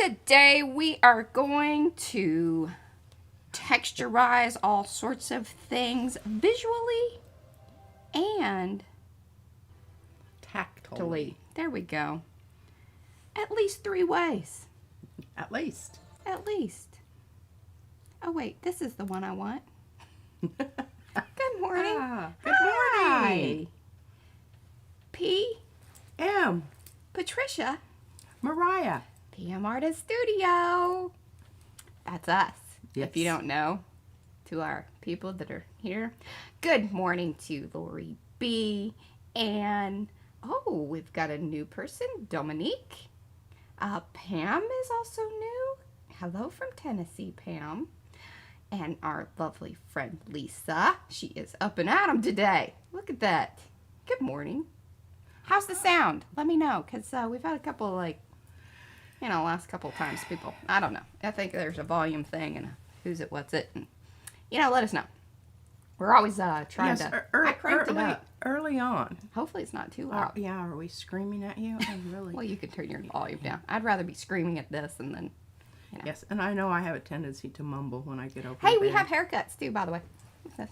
Today we are going to texturize all sorts of things visually and tactily. There we go. At least 3 ways. At least. At least. Oh wait, this is the one I want. Good morning. Good morning. P. M. Patricia. Mariah. PM Artist Studio. That's us. Yes. If you don't know, to our people that are here. Good morning to Lori B. And, oh, we've got a new person, Dominique. Pam is also new. Hello from Tennessee, Pam. And our lovely friend, Lisa. She is up and at 'em today. Look at that. Good morning. How's the sound? Let me know, because we've had a couple, like, you know, last couple of times people, I don't know. I think there's a volume thing and a who's it, what's it, and, you know, let us know. We're always trying to, I cranked it up. Early on. Hopefully it's not too loud. Yeah, are we screaming at you? I really... Well, you could turn your volume down. I'd rather be screaming at this and then, you know. Yes, and I know I have a tendency to mumble when I get over Hey, there. we have haircuts too, by the way. What's this?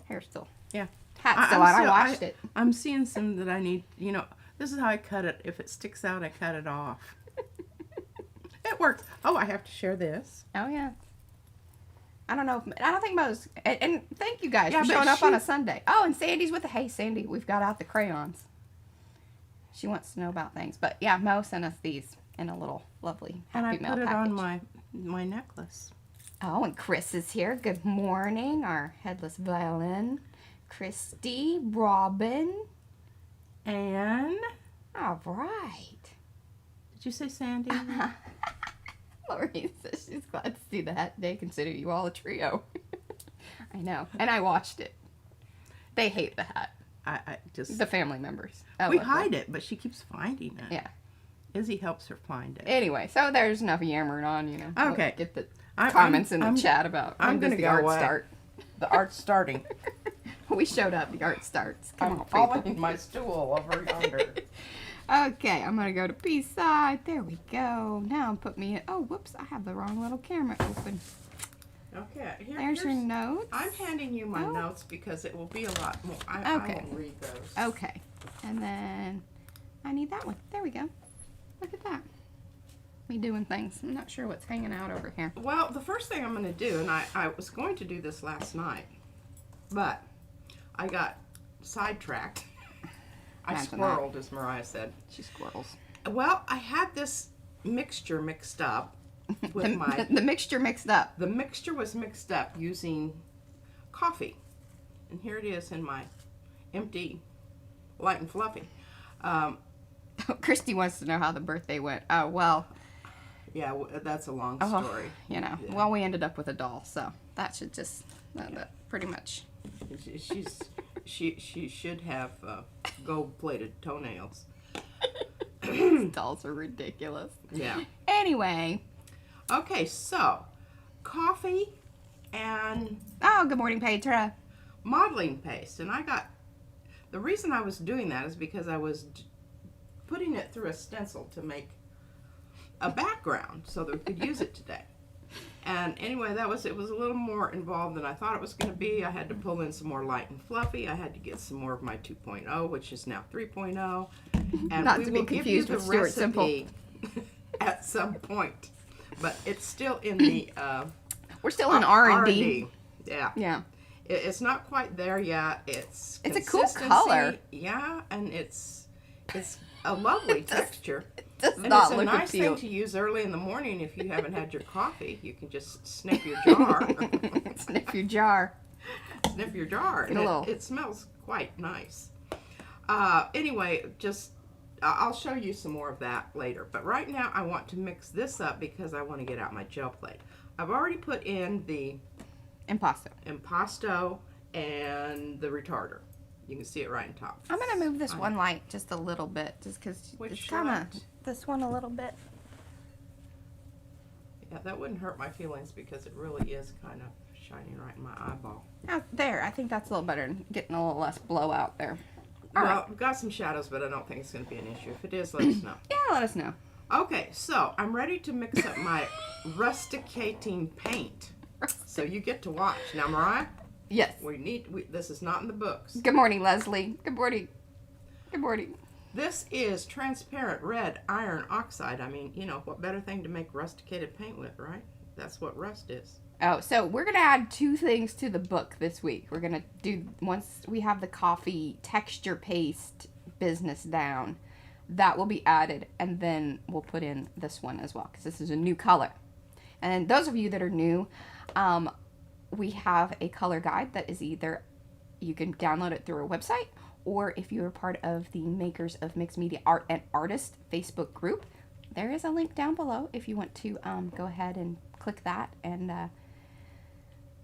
Hair still. Yeah. Hat's still on. I washed it. I'm seeing some that I need, you know, this is how I cut it. If it sticks out, I cut it off. It works. Oh, I have to share this. Oh, yeah. I don't know if, I don't think most, and thank you guys for but showing up on a Sunday. Oh, and Sandy's with the, hey, Sandy, we've got out the crayons. She wants to know about things. But yeah, Mo sent us these in a little lovely And I Happy Mail put it package. on my necklace. Oh, and Chris is here. Good morning, our headless violin. Christy, Robin. And... All right. Did you say Sandy? Lori says she's glad to see the hat. They consider you all a trio. I know. And I watched it. They hate the hat. I just... The family members. We hide it, but she keeps finding it. Yeah. Izzy helps her find it. Anyway, so there's enough yammering on, you know. Okay. We'll get the comments in the chat about I'm when does gonna the go art away. start. The art's starting. We showed up. The art starts. Come I'm on, falling people. in my stool over yonder. Okay, I'm gonna go to B side. There we go. Now put me in. Oh, whoops! I have the wrong little camera open. Okay. There's your notes. I'm handing you my notes because it will be a lot more. I will read those. Okay, and then I need that one. There we go. Look at that. Me doing things. I'm not sure what's hanging out over here. Well, the first thing I'm going to do, and I was going to do this last night, but I got sidetracked. I squirreled, as Mariah said. She squirrels. Well, I had this mixture mixed up with the mixture mixed up. The mixture was mixed up using coffee. And here it is in my empty light and fluffy. Christy wants to know how the birthday went. Oh, well. Yeah, that's a long story. You know, well, we ended up with a doll, so that should just, that pretty much. She should have gold-plated toenails. Dolls are ridiculous. Yeah. Anyway. Okay, so coffee and oh, good morning, Petra. Modeling paste, and I got the reason I was doing that is because I was putting it through a stencil to make a background so that we could use it today. And anyway, it was a little more involved than I thought it was going to be. I had to pull in some more light and fluffy. I had to get some more of my 2.0, which is now 3.0. And not we to be will give confused you with the Stuart Simple recipe at some point. But it's still in the we're still in R&D. Yeah. Yeah. It's not quite there yet. It's a cool color. Yeah, and it's a lovely texture. Does And not it's a look nice appealing. thing to use early in the morning if you haven't had your coffee. You can just snip your jar. Snip your jar. Snip your jar. Get a little. It smells quite nice. Anyway, I'll show you some more of that later. But right now I want to mix this up because I want to get out my gel plate. I've already put in the impasto and the retarder. You can see it right on top. I'm going to move this one light just a little bit, just because it's kind of, this one a little bit. Yeah, that wouldn't hurt my feelings because it really is kind of shining right in my eyeball. Oh, there, I think that's a little better, getting a little less blowout there. Well, I've got some shadows, but I don't think it's going to be an issue. If it is, let us know. Yeah, let us know. Okay, so I'm ready to mix up my rusticating paint. So you get to watch. Now, Mariah, Yes. this is not in the books. Good morning, Leslie. Good morning. Good morning. This is transparent red iron oxide. I mean, you know, what better thing to make rusticated paint with, right? That's what rust is. Oh, so we're going to add 2 things to the book this week. We're going to do, once we have the coffee texture paste business down, that will be added, and then we'll put in this one as well, because this is a new color. And those of you that are new, we have a color guide that is either, you can download it through our website, or if you're part of the Makers of Mixed Media Art and Artist Facebook group, there is a link down below if you want to go ahead and click that and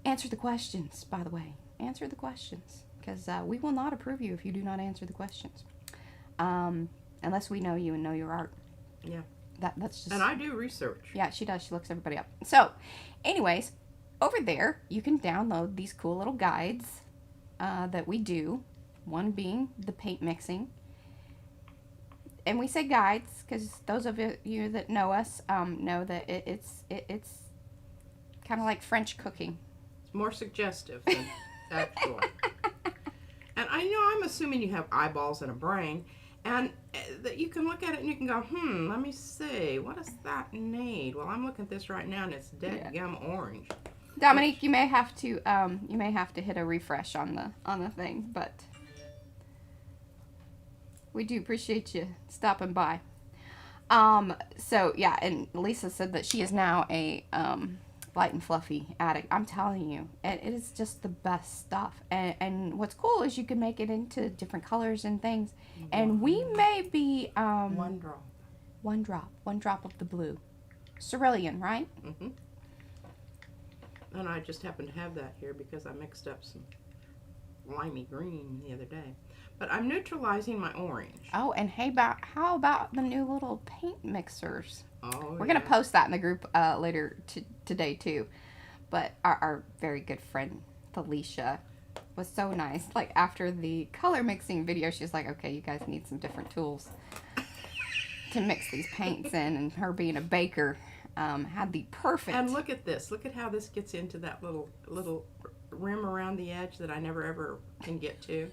answer the questions, by the way. Answer the questions, because we will not approve you if you do not answer the questions. Unless we know you and know your art. Yeah. That's just... And I do research. Yeah, she does. She looks everybody up. So, anyways, over there, you can download these cool little guides that we do. One being the paint mixing. And we say guides because those of you that know us know that it's kind of like French cooking. It's more suggestive than actual. And I know I'm assuming you have eyeballs and a brain. And that you can look at it and you can go, let me see, what does that need? Well, I'm looking at this right now and it's dead gum orange. Dominique, you may have to hit a refresh on the thing, but we do appreciate you stopping by. So yeah, and Lisa said that she is now a light and fluffy addict. I'm telling you, it is just the best stuff. And what's cool is you can make it into different colors and things. And we may be one drop of the blue, cerulean, right? Mm-hmm. And I just happen to have that here because I mixed up some limey green the other day. But I'm neutralizing my orange. Oh, and hey, how about the new little paint mixers? Oh, We're going to post that in the group later today, too. But our very good friend, Felicia, was so nice. Like, after the color mixing video, she's like, okay, you guys need some different tools to mix these paints in. And her being a baker had the perfect... And look at this. Look at how this gets into that little rim around the edge that I never ever can get to.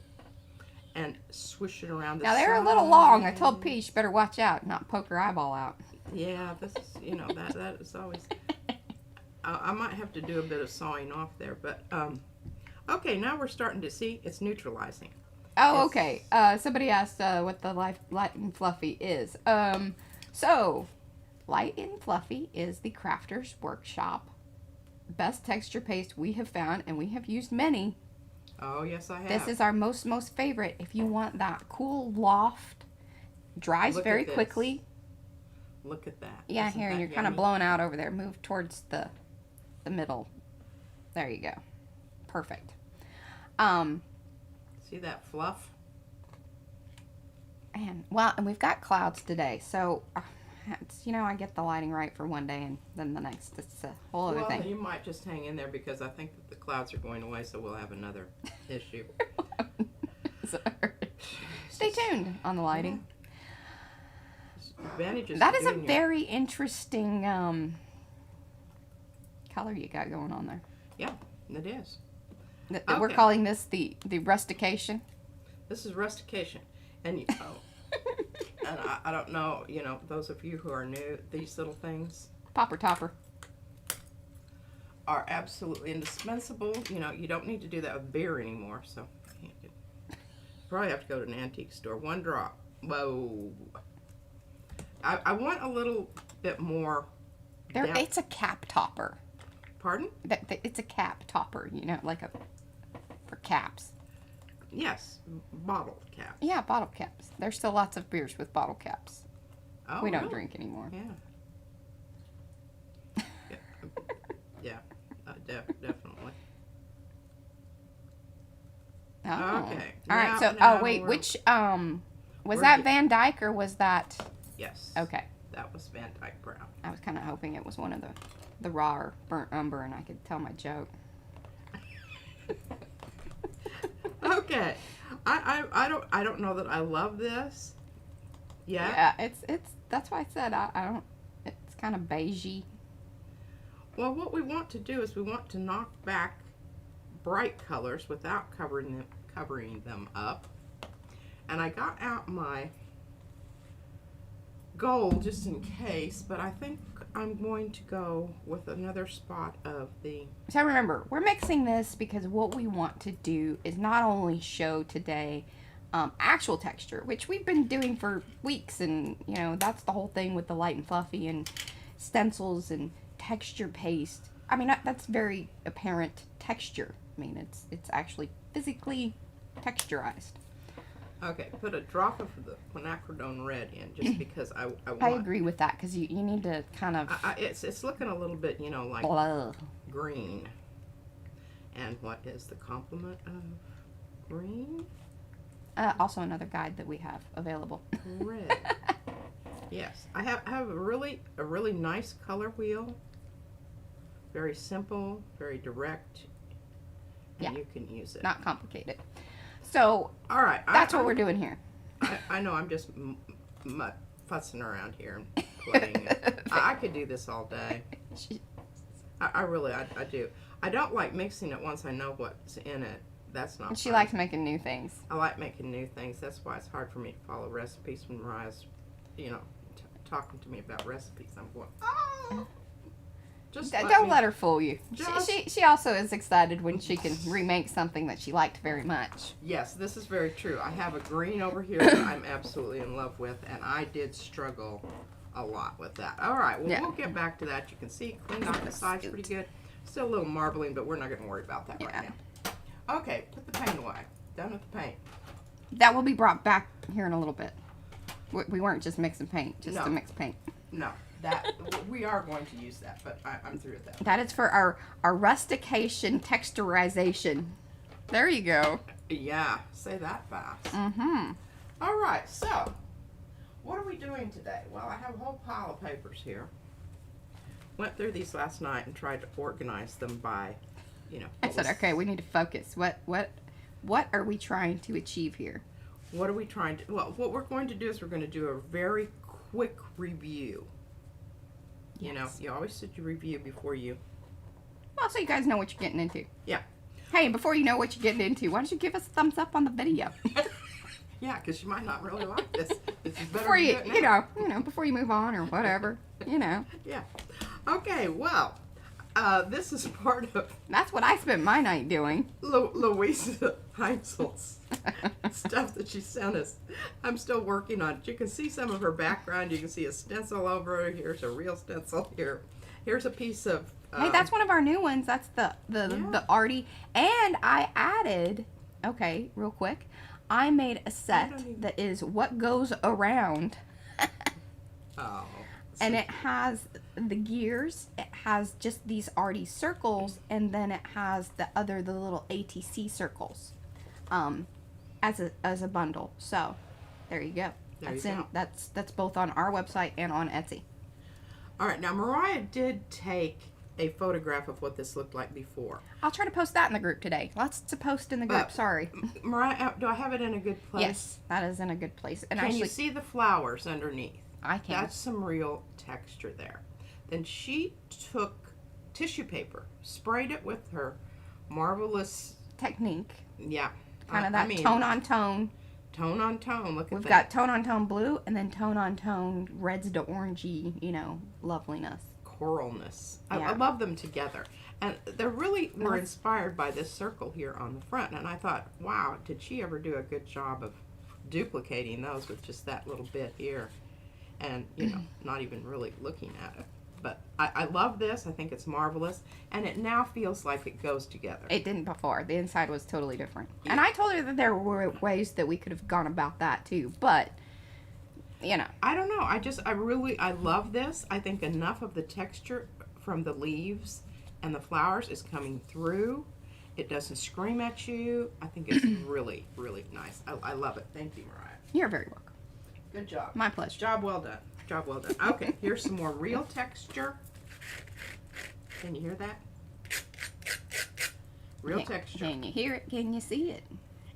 And swish it around the Now, they're side. a little long. I told P, she better watch out, not poke her eyeball out. Yeah, this is, you know, that is always... I might have to do a bit of sawing off there, but, okay, now we're starting to see it's neutralizing. Oh, okay. Somebody asked what the light and fluffy is. So, Light and Fluffy is the Crafter's Workshop best texture paste we have found, and we have used many. Oh, yes, I have. This is our most favorite. If you want that cool loft, dries very quickly. Look at that. Yeah, Isn't here, that you're kind of yummy? blowing out over there. Move towards the middle. There you go. Perfect. See that fluff? And we've got clouds today, so it's, I get the lighting right for one day and then the next it's a whole other thing. You might just hang in there because I think that the clouds are going away, so we'll have another issue. Stay tuned on the lighting. Advantages. That is a very interesting color you got going on there. Yeah, it is. We're calling this the rustication. This is rustication, and and I don't know, those of you who are new, these little things Popper topper are absolutely indispensable. You don't need to do that with beer anymore, so probably have to go to an antique store. One drop. Whoa. I want a little bit more. It's a cap topper. Pardon? It's a cap topper, like for caps. Yes, bottle caps. Yeah, bottle caps. There's still lots of beers with bottle caps. Oh, we don't really? drink anymore. Yeah, definitely. Oh. Okay. All right. So, wait, which was that Van Dyke or was that? Yes. Okay. That was Van Dyke Brown. I was kind of hoping it was one of the raw or burnt umber, and I could tell my joke. Okay. I don't know that I love this. Yeah. Yeah, that's why I said I don't. It's kind of beigey. Well, what we want to do is we want to knock back bright colors without covering them up. And I got out my gold just in case, but I think I'm going to go with another spot of the... So remember, we're mixing this because what we want to do is not only show today actual texture, which we've been doing for weeks, and you know, that's the whole thing with the light and fluffy and stencils and texture paste. I mean, that's very apparent texture. I mean, it's actually physically texturized. Okay, put a drop of the quinacridone red in just because I want... I agree with that because you need to kind of... it's looking a little bit, you know, like blah. Green. And what is the complement of green? Also another guide that we have available. Red. Yes, I have a really nice color wheel. Very simple, very direct, and you can use it. Not complicated. So, all right, that's what we're doing here. I know I'm just fussing around here and playing. I could do this all day. I really do. I don't like mixing it once I know what's in it. That's not. She likes making new things. I like making new things. That's why it's hard for me to follow recipes when Mariah's, you know, talking to me about recipes. I'm going, oh. Don't let her fool you. She also is excited when she can remake something that she liked very much. Yes, this is very true. I have a green over here that I'm absolutely in love with, and I did struggle a lot with that. All right, well, we'll get back to that. You can see cleaned off the sides pretty good. Still a little marbling, but we're not going to worry about that right now. Okay, put the paint away. Done with the paint. That will be brought back here in a little bit. We weren't just mixing paint, just to mix paint. No. That we are going to use that, but I'm through with that. That is for our rustication texturization. There you go. Yeah, say that fast. Mm-hmm. All right, so what are we doing today? Well, I have a whole pile of papers here. Went through these last night and tried to organize them by, you know. I said, okay, we need to focus. What are we trying to achieve here? What are we trying to? Well, what we're going to do is we're going to do a very quick review. You know, you always should review before you... Well, so you guys know what you're getting into. Yeah. Hey, before you know what you're getting into, why don't you give us a thumbs up on the video? Yeah, because you might not really like this. This is better before you, to do it now. you know, before you move on or whatever, you know. Yeah. Okay, well, this is part of... That's what I spent my night doing. Louisa Heinzel's stuff that she sent us. I'm still working on it. You can see some of her background. You can see a stencil over it. Here's a real stencil here. Here's a piece of... hey, that's one of our new ones. That's the arty. And I added... Okay, real quick. I made a set that is what goes around. Oh. And it has the gears, it has just these arty circles, and then it has the little ATC circles as a bundle. So there you go. That's both on our website and on Etsy. All right, now Mariah did take a photograph of what this looked like before. I'll try to post that in the group today. Lots to post in the group. Sorry. Mariah, do I have it in a good place? Yes, that is in a good place. And can you see the flowers underneath? I can. That's some real texture there. Then she took tissue paper, sprayed it with her marvelous technique. Yeah. Kind of that tone on tone. Tone on tone. Look at that. We've got tone on tone blue and then tone on tone reds to orangey, you know, loveliness. Coralness. Yeah. I love them together. And they really were inspired by this circle here on the front. And I thought, wow, did she ever do a good job of duplicating those with just that little bit here? And, you know, not even really looking at it. But I love this. I think it's marvelous. And it now feels like it goes together. It didn't before. The inside was totally different. Yeah. And I told her that there were ways that we could have gone about that too. But, you know. I don't know. I love this. I think enough of the texture from the leaves and the flowers is coming through. It doesn't scream at you. I think it's really, really nice. I love it. Thank you, Mariah. You're very welcome. Good job. My pleasure. Job well done. Job well done. Okay, here's some more real texture. Can you hear that? Real texture. Can you hear it? Can you see it?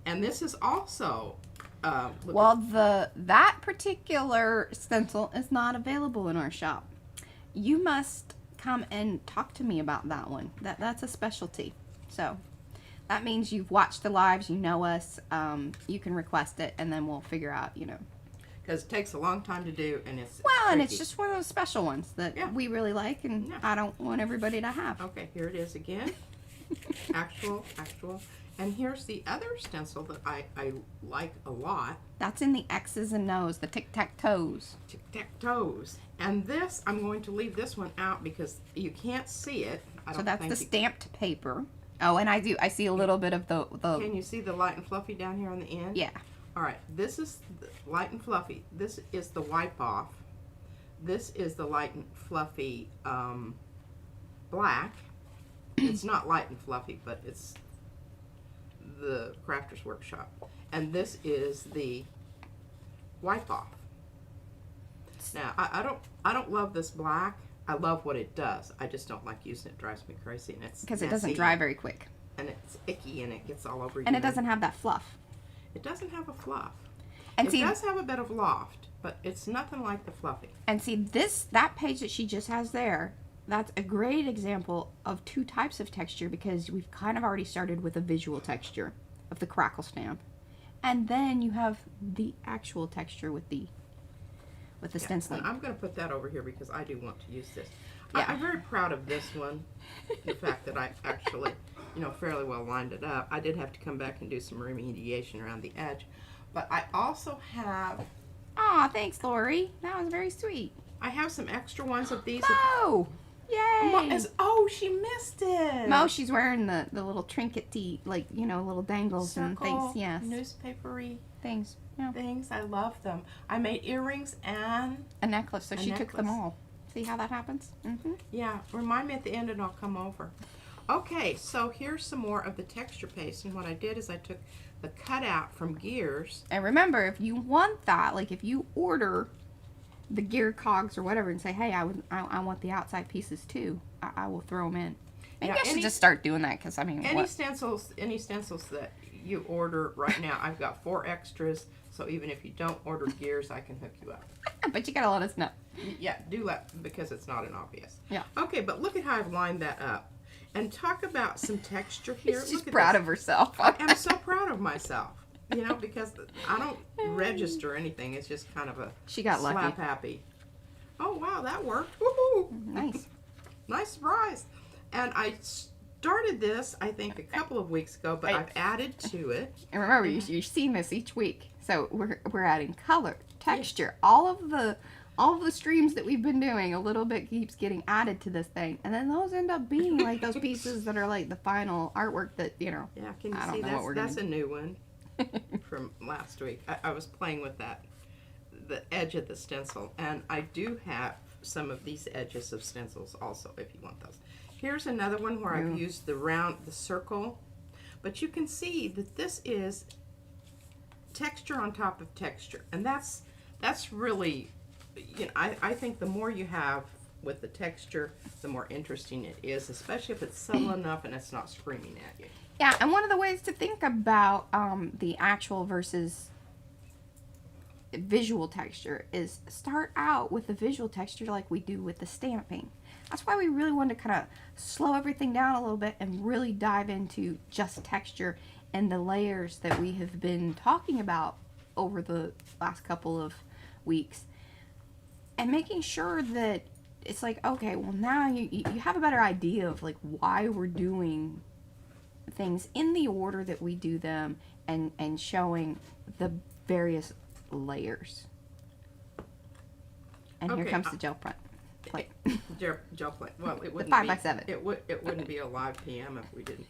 And this is also Well, that particular stencil is not available in our shop. You must come and talk to me about that one. That's a specialty. So that means you've watched the lives, you know us. You can request it, and then we'll figure out, because it takes a long time to do, and it's Well, and it's tricky. just one of those special ones that Yeah. we really like, and Yeah. I don't want everybody to have. Okay, here it is again. Actual. And here's the other stencil that I like a lot. That's in the X's and O's, the tic-tac-toes. Tic-tac-toes. And this, I'm going to leave this one out because you can't see it. So that's the stamped paper. Oh, and I see a little bit of the Can you see the light and fluffy down here on the end? Yeah. All right, this is the light and fluffy. This is the wipe off. This is the light and fluffy black. It's not light and fluffy, but it's the Crafter's Workshop. And this is the wipe off. Now, I don't love this black. I love what it does. I just don't like using it. It drives me crazy, and it's because it doesn't dry very quick. And it's icky, and it gets all over you. And it doesn't have that fluff. It doesn't have a fluff. And it does have a bit of loft, but it's nothing like the fluffy. And see, that page that she just has there, that's a great example of two types of texture, because we've kind of already started with a visual texture of the crackle stamp. And then you have the actual texture with the stenciling. And I'm going to put that over here because I do want to use this. Yeah. I'm very proud of this one. The fact that I actually, fairly well lined it up. I did have to come back and do some remediation around the edge. But I also have... Aw, thanks, Lori. That was very sweet. I have some extra ones of these. Oh! Yay! Oh, she missed it! No, she's wearing the little trinket-y, little dangles Circle, and things. Yes. newspapery Things. Yeah. things. I love them. I made earrings and... A necklace, so she took them necklace. all. See how that happens? Mm-hmm. Yeah, remind me at the end and I'll come over. Okay, so here's some more of the texture paste, and what I did is I took the cutout from gears. And remember, if you want that, like if you order the gear cogs or whatever and say, hey, I want the outside pieces too, I will throw them in. Maybe I should just start doing that, because any stencils that you order right now, I've got 4 extras, so even if you don't order gears, I can hook you up. But you gotta let us know. Yeah, do that, because it's not an obvious. Yeah. Okay, but look at how I've lined that up. And talk about some texture here. She's proud of herself. I'm so proud of myself, because I don't register anything. It's just kind of a She got lucky. slap happy. Oh, wow, that worked. Woohoo! Nice. Nice surprise. And I started this, I think, a couple of weeks ago, but I've added to it. And remember, you're seeing this each week. So we're adding color, texture, all of the streams that we've been doing. A little bit keeps getting added to this thing, and then those end up being like those pieces that are like the final artwork that Yeah, can you see that's a new one from last week. I was playing with the edge of the stencil, and I do have some of these edges of stencils also if you want those. Here's another one where I've used the circle, but you can see that this is texture on top of texture, and that's really, I think the more you have with the texture, the more interesting it is, especially if it's subtle enough and it's not screaming at you. Yeah, and one of the ways to think about the actual versus visual texture is start out with the visual texture like we do with the stamping. That's why we really wanted to kind of slow everything down a little bit and really dive into just texture and the layers that we have been talking about over the last couple of weeks, and making sure that it's like, okay, well, now you have a better idea of like why we're doing things in the order that we do them, and showing the various layers. And here comes the gel front plate. Gel plate. Well, it wouldn't The 5x7. It wouldn't be a live PM if we didn't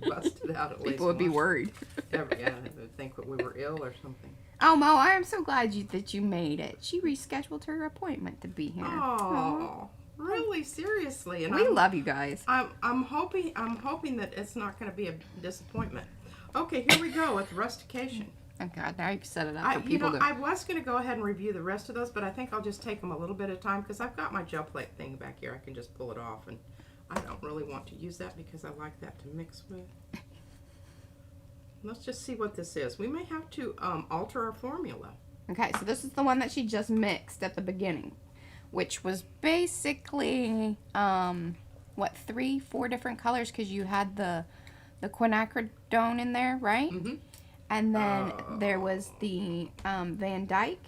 bust it out at least. People would be worried. Yeah, they would think that we were ill or something. Oh, Mo, I am so glad that you made it. She rescheduled her appointment to be here. Oh, really? Seriously? And we love you guys. I'm hoping that it's not going to be a disappointment. Okay, here we go with rustication. Oh God, now you've set it up for people to... I was going to go ahead and review the rest of those, but I think I'll just take them a little bit at a time, because I've got my gel plate thing back here. I can just pull it off, and I don't really want to use that because I like that to mix with. let's just see what this is. We may have to alter our formula. Okay, so this is the one that she just mixed at the beginning, which was basically, what, 3, 4 different colors, because you had the quinacridone in there, right? Mm-hmm. And then there was the Van Dyke.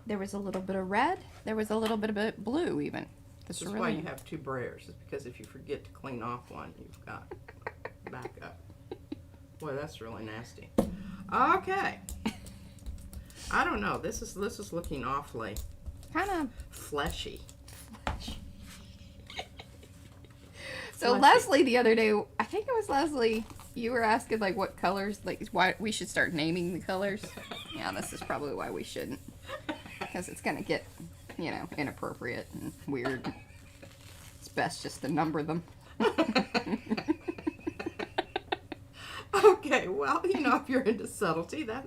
There was a little bit of red. There was a little bit of blue, even. This is why you have 2 brayers. It's because if you forget to clean off one, you've got backup. Boy, that's really nasty. Okay. I don't know. This is looking awfully kind of fleshy. So Leslie, the other day, I think it was Leslie, you were asking like what colors, like why we should start naming the colors. Yeah, this is probably why we shouldn't, because it's gonna get, you know, inappropriate and weird. It's best just to number them. Okay, well, you know, if you're into subtlety, that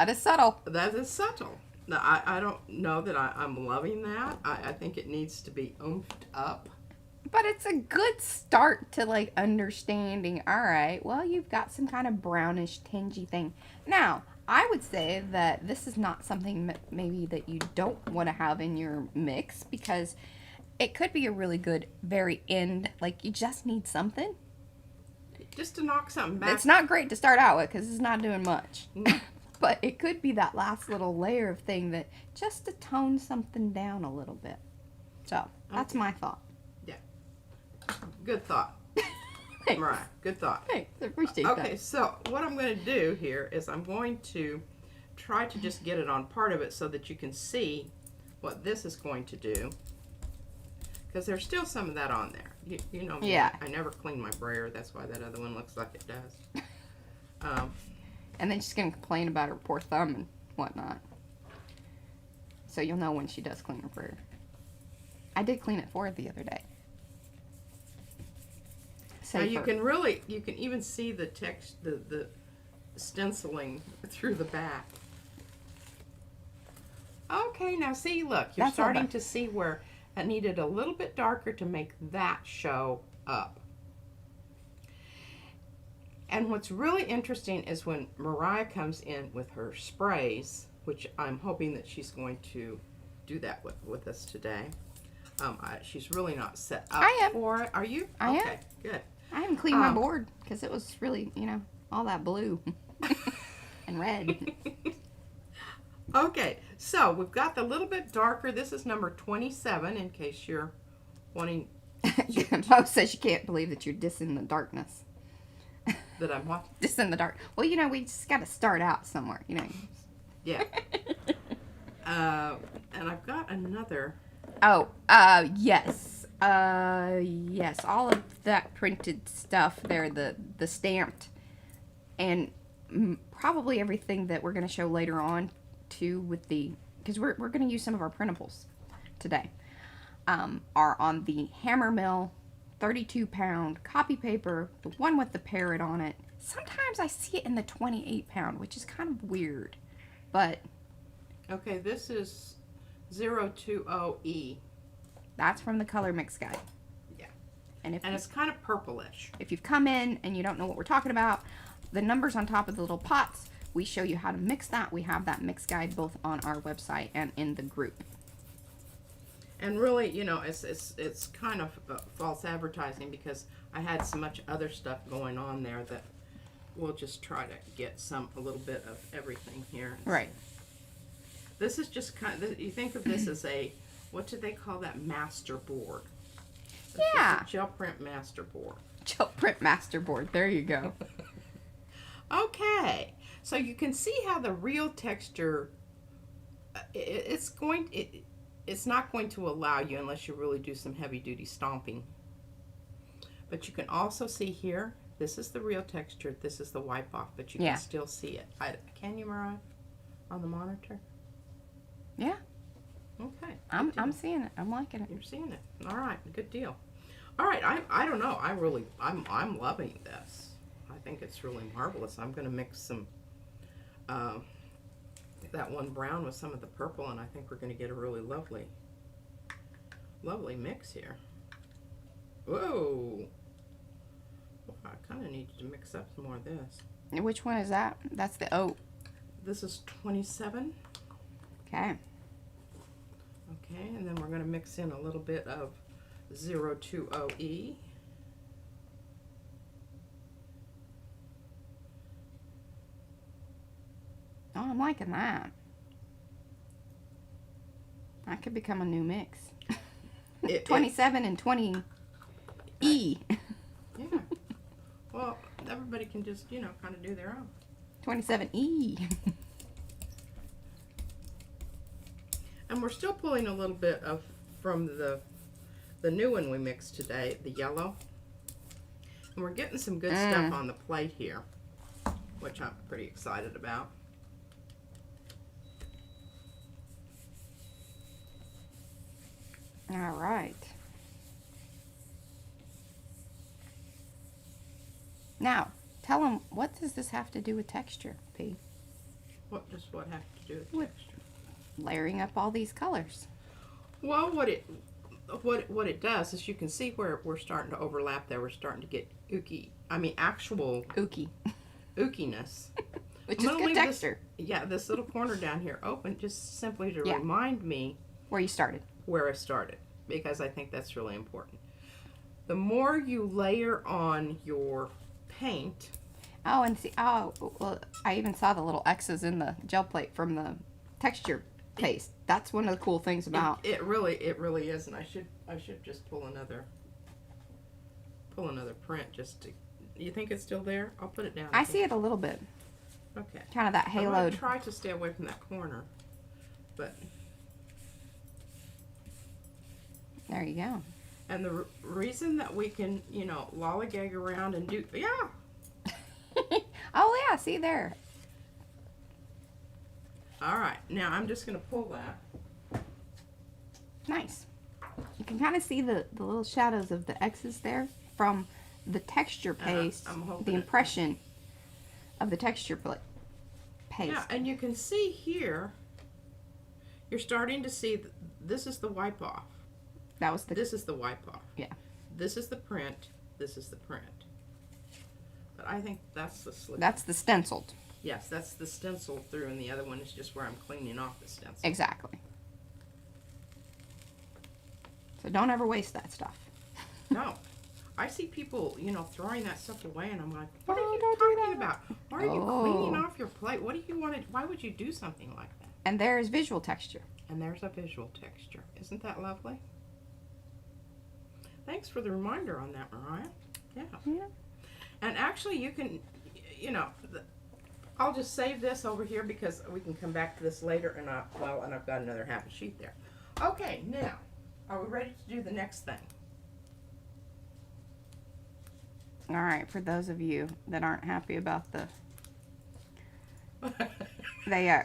is subtle. That is subtle. Now, I don't know that I'm loving that. I think it needs to be oomphed up. But it's a good start to like understanding, all right, well, you've got some kind of brownish tingy thing. Now, I would say that this is not something maybe that you don't want to have in your mix, because it could be a really good very end, like you just need something. Just to knock something back. It's not great to start out with because it's not doing much. But it could be that last little layer of thing that just to tone something down a little bit. So, that's my thought. Yeah. Good thought. Thanks. Mariah, good thought. Thanks. I appreciate that. Okay, so what I'm going to do here is I'm going to try to just get it on part of it so that you can see what this is going to do. Because there's still some of that on there. You know me, yeah. I never clean my brayer. That's why that other one looks like it does. And then she's going to complain about her poor thumb and whatnot. So you'll know when she does clean her brayer. I did clean it for her the other day. Now you can even see the text, the stenciling through the back. Okay, now see, look, you're starting to see where it needed a little bit darker to make that show up. And what's really interesting is when Mariah comes in with her sprays, which I'm hoping that she's going to do that with us today. She's really not set up for it. Are you? I am. Okay, good. I haven't cleaned my board because it was really, you know, all that blue and red. Okay, so we've got the little bit darker. This is number 27 in case you're wanting. Mo says she can't believe that you're dissing the darkness. That I'm what? Dissing the dark. Well, you know, we just got to start out somewhere, you know. Yeah. And I've got another. Oh, yes. Yes, all of that printed stuff there, the stamped, and probably everything that we're going to show later on, too, with the, because we're going to use some of our printables today, are on the Hammermill 32-pound copy paper, the one with the parrot on it. Sometimes I see it in the 28-pound, which is kind of weird, but... Okay, this is 020E. That's from the Color Mix Guide. Yeah. And it's kind of purplish. If you've come in and you don't know what we're talking about, the numbers on top of the little pots, we show you how to mix that. We have that mix guide both on our website and in the group. And really, you know, it's kind of false advertising because I had so much other stuff going on there that we'll just try to get a little bit of everything here. Right. This is just kind of, you think of this as a, what do they call that, master board? Yeah. It's a gel print master board. Gel print master board. There you go. Okay. So you can see how the real texture, it's not going to allow you unless you really do some heavy duty stomping. But you can also see here, this is the real texture, this is the wipe off, but you can still see it. Can you, Mariah, on the monitor? Yeah. Okay. I'm seeing it. I'm liking it. You're seeing it. All right. Good deal. All right. I don't know. I'm loving this. I think it's really marvelous. I'm going to mix some that one brown with some of the purple, and I think we're going to get a really lovely mix here. Whoa. Well, I kind of need to mix up some more of this. And which one is that? That's the oat. This is 27. Okay. Okay, and then we're going to mix in a little bit of 020E. Oh, I'm liking that. That could become a new mix. 27 and 20 E. Yeah. Well, everybody can just, you know, kind of do their own. 27E. And we're still pulling a little bit of from the new one we mixed today, the yellow. And we're getting some good stuff on the plate here, which I'm pretty excited about. All right. Now, tell them, what does this have to do with texture, P? What does what have to do with With- texture? Layering up all these colors. Well, what it does is you can see where we're starting to overlap there. We're starting to get actual Ookie. ookiness. Which I'm is gonna good leave texture. this little corner down here open just simply to Yeah. remind me Where you started. where I started, because I think that's really important. The more you layer on your paint, Oh, and see, oh, well, I even saw the little X's in the gel plate from the texture paste. That's one of the cool things about. it really is, and I should just pull another print just to. You think it's still there? I'll put it down. I see it a little bit. Okay. Kind of that I'm gonna haloed. try to stay away from that corner, but. There you go. And the reason that we can, you know, lollygag around and do, Oh, yeah, see there. All right, now I'm just going to pull that. Nice. You can kind of see the little shadows of the X's there from the texture paste, I'm hoping the impression of the texture paste. Yeah, and you can see here, you're starting to see, this is the wipe off. That was the. This is the wipe off. Yeah. This is the print. This is the print. But I think that's the slip. That's the stenciled. Yes, that's the stencil through, and the other one is just where I'm cleaning off the stencil. Exactly. So don't ever waste that stuff. No. I see people, you know, throwing that stuff away, and I'm like, what Oh, are you don't do talking that. about? Why are you Oh. cleaning off your plate? What do you want to, why would you do something like that? And there's visual texture. And there's a visual texture. Isn't that lovely? Thanks for the reminder on that, Mariah. Yeah. Yeah. And actually, you can, you know, I'll just save this over here because we can come back to this later, and I've got another half a sheet there. Okay, now, are we ready to do the next thing? All right, for those of you that aren't happy about the, they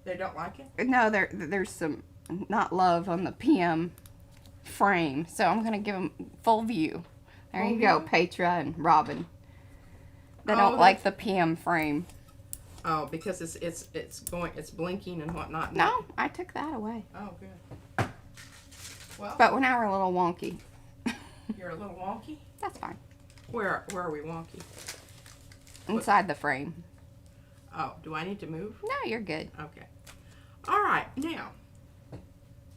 They don't like it? no, there's some not love on the PM frame, so I'm gonna give them full view. There Full you go, view? Petra and Robin. They Oh, don't like the PM frame. Oh, because it's blinking and whatnot. No, I took that away. Oh, good. Well, But now we're a little wonky. you're a little wonky. That's fine. Where are we wonky? Inside the frame. Oh, do I need to move? No, you're good. Okay. All right, now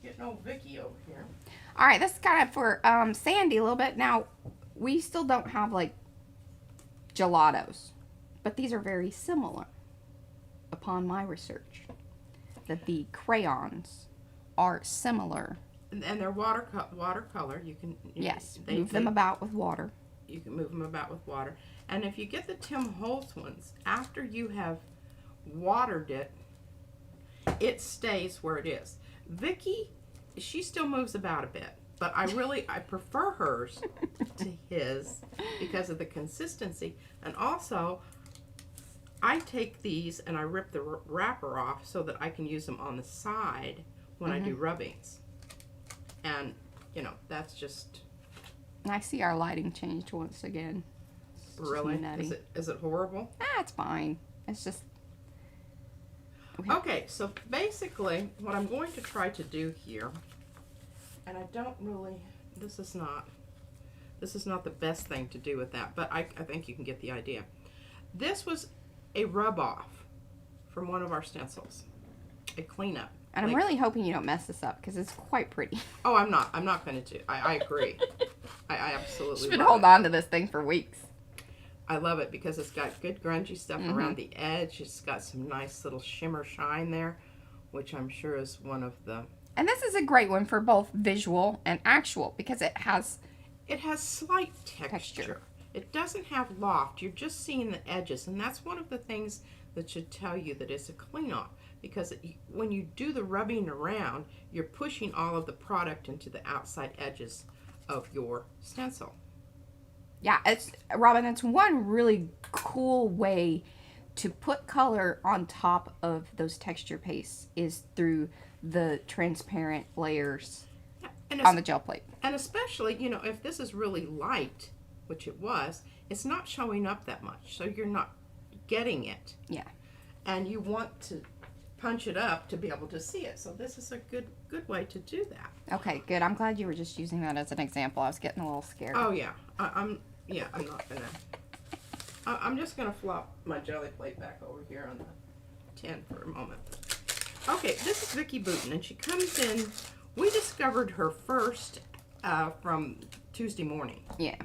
getting old Vicky over here. All right, this is kind of for Sandy a little bit. Now, we still don't have like gelatos, but these are very similar. Upon my research, that the crayons are similar. And they're watercolor. You can Yes, move them about with water. You can move them about with water. And if you get the Tim Holtz ones, after you have watered it, it stays where it is. Vicky, she still moves about a bit, but I prefer hers to his because of the consistency. And also, I take these and I rip the wrapper off so that I can use them on the side when I do rubbings. And, you know, that's just... And I see our lighting changed once again. It's just Really? nutty. Is it horrible? Ah, it's fine. It's just... Okay, so basically what I'm going to try to do here, and I don't really, this is not the best thing to do with that, but I think you can get the idea. This was a rub off from one of our stencils, a cleanup. And I'm really hoping you don't mess this up because it's quite pretty. Oh, I'm not. I'm not going to. I agree. I absolutely You should love hold it. on to this thing for weeks. I love it because it's got good grungy stuff around the edge. It's got some nice little shimmer shine there, which I'm sure is one of the... And this is a great one for both visual and actual because it has... It has slight texture. It doesn't have loft. You're just seeing the edges, and that's one of the things that should tell you that it's a clean off, because when you do the rubbing around, you're pushing all of the product into the outside edges of your stencil. Yeah, Robin, it's one really cool way to put color on top of those texture pastes is through the transparent layers on the gel plate. And especially, you know, if this is really light, which it was, it's not showing up that much, so you're not getting it. Yeah. And you want to punch it up to be able to see it, so this is a good way to do that. Okay, good. I'm glad you were just using that as an example. I was getting a little scared. Oh yeah, I'm not gonna. I'm just gonna flop my jelly plate back over here on the tin for a moment. Okay, this is Vicki Booten, and she comes in. We discovered her first from Tuesday morning. Yeah.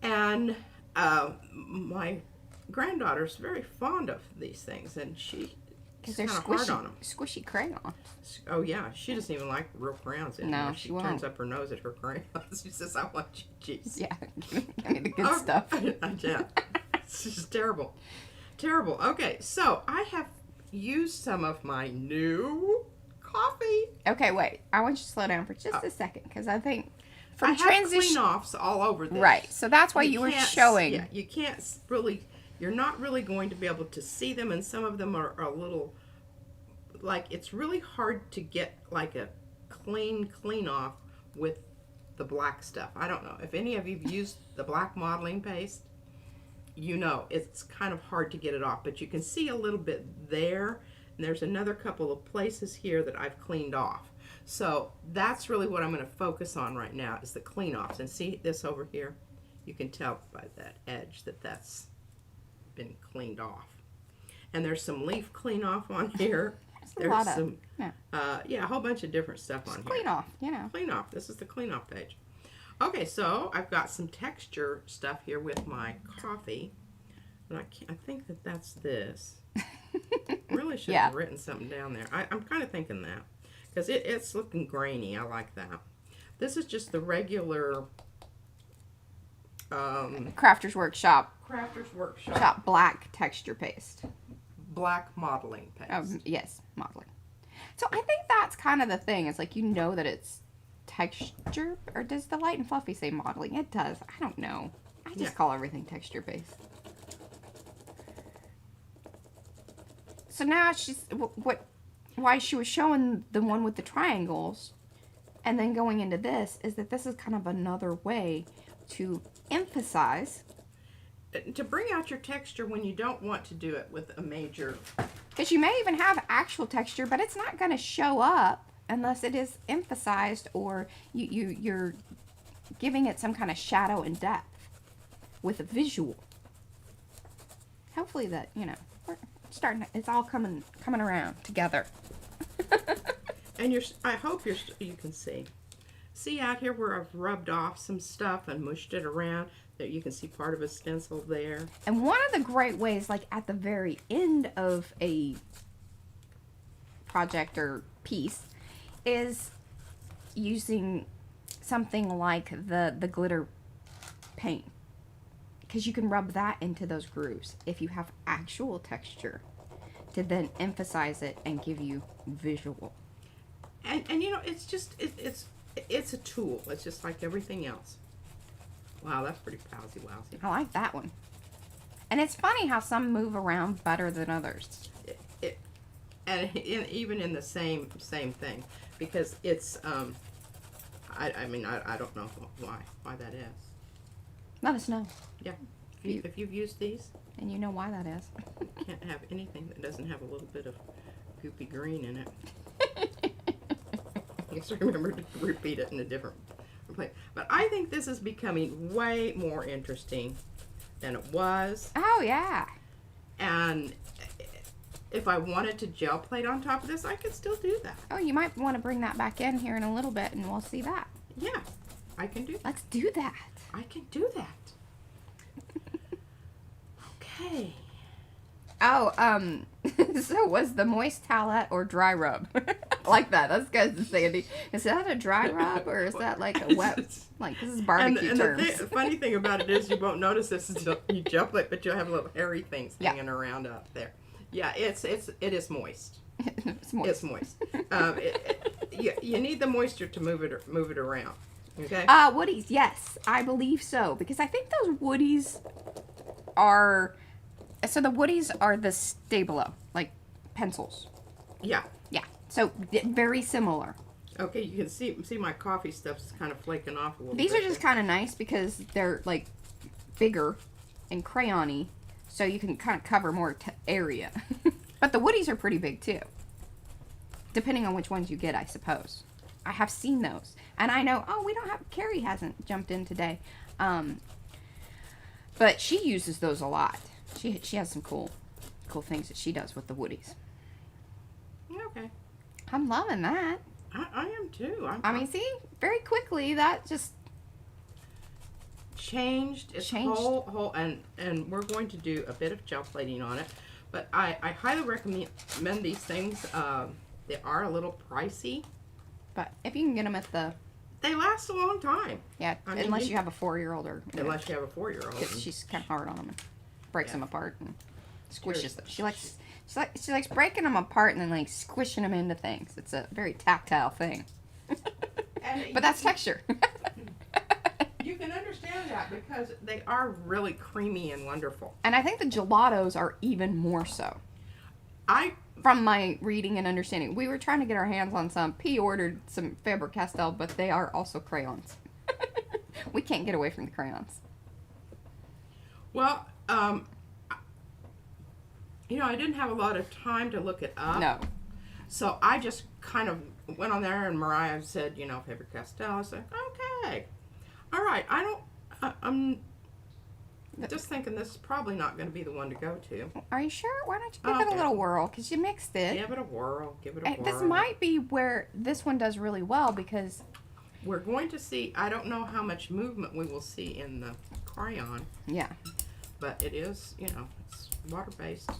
And my granddaughter's very fond of these things, and she's kind of hard on them. Squishy crayons. Oh yeah, she doesn't even like real crayons anymore. No, she won't. turns up her nose at her crayons. She says, "I want cheese." Yeah, give me the good stuff. Yeah, it's just terrible, terrible. Okay, so I have used some of my new coffee. Okay, wait. I want you to slow down for just a second because I think I have clean-offs all over this. Right, so that's why you were showing. Yeah, you can't really. You're not really going to be able to see them, and some of them are a little, like, it's really hard to get like a clean off with the black stuff. I don't know if any of you've used the black modeling paste. You know it's kind of hard to get it off, but you can see a little bit there, and there's another couple of places here that I've cleaned off. So that's really what I'm going to focus on right now is the clean offs. And see this over here? You can tell by that edge that that's been cleaned off. And there's some leaf clean off on here. There's some, a whole bunch of different stuff on here. Clean off, you know. Clean off. This is the clean off page. Okay, so I've got some texture stuff here with my coffee. And I think that that's this. Really should have written something down there. I'm kind of thinking that. Because it's looking grainy. I like that. This is just the regular... Crafters Workshop black texture paste. Black modeling paste. Yes, modeling. So I think that's kind of the thing. It's like you know that it's texture, or does the light and fluffy say modeling? It does. I don't know. I just call everything texture based. So now she's why she was showing the one with the triangles and then going into this is that this is kind of another way to emphasize, to bring out your texture when you don't want to do it with a major, because you may even have actual texture, but it's not going to show up unless it is emphasized, or you're giving it some kind of shadow and depth with a visual. Hopefully that, you know, we're starting, it's all coming around together. And I hope you can see out here where I've rubbed off some stuff and mushed it around, that you can see part of a stencil there. And one of the great ways, like at the very end of a project or piece, is using something like the glitter paint, because you can rub that into those grooves if you have actual texture to then emphasize it and give you visual. And you know, it's just it's a tool. It's just like everything else. Wow, that's pretty lousy. I like that one. And it's funny how some move around better than others. And even in the same thing, because it's I mean I don't know why that is. Let us know. Yeah, if you've used these, and you know why that is. You can't have anything that doesn't have a little bit of goopy green in it. Just remember to repeat it in a different place. But I think this is becoming way more interesting than it was. Oh, yeah. And if I wanted to gel plate on top of this, I could still do that. Oh, you might want to bring that back in here in a little bit and we'll see that. Yeah, I can do that. Let's do that. I can do that. Okay. Oh, so was the moist towelette or dry rub? Like that. That's good, Sandy. Is that a dry rub or is that like a wet? Like, this is barbecue and terms. the funny thing about it is you won't notice this until you gel plate, but you'll have little hairy things hanging around up there. Yeah, it is moist. It's moist. It's moist. You need the moisture to move it around. Okay. Woodies, yes, I believe so because I think those woodies are. So the woodies are the Stabilo, like pencils. Yeah. Yeah. So very similar. Okay, you can see my coffee stuff's kind of flaking off a little These bit. are just kind of nice because they're like bigger and crayony, so you can kind of cover more area. But the woodies are pretty big too, depending on which ones you get, I suppose. I have seen those, and I know. Oh, we don't have. Carrie hasn't jumped in today, but she uses those a lot. She has some cool things that she does with the woodies. Okay. I'm loving that. I am too. I mean, see, very quickly that just changed its whole and we're going to do a bit of gel plating on it, but I highly recommend these things. They are a little pricey, but if you can get them at the they last a long time. Yeah, I mean, unless you have a 4-year-old or unless you have a 4-year-old. She's kind of hard on them and breaks them apart and squishes them. She likes breaking them apart and then like squishing them into things. It's a very tactile thing. But that's texture. You can understand that because they are really creamy and wonderful. And I think the gelatos are even more so. From my reading and understanding, we were trying to get our hands on some. P ordered some Faber-Castell, but they are also crayons. We can't get away from the crayons. Well, I didn't have a lot of time to look it up. No. So I just kind of went on there and Mariah said, Faber-Castell. I said, okay. All right. I'm just thinking this is probably not going to be the one to go to. Are you sure? Why don't you give it a little whirl? Because you mixed it. Give it a whirl. This might be where this one does really well because we're going to see, I don't know how much movement we will see in the crayon. Yeah. But it is, it's water-based.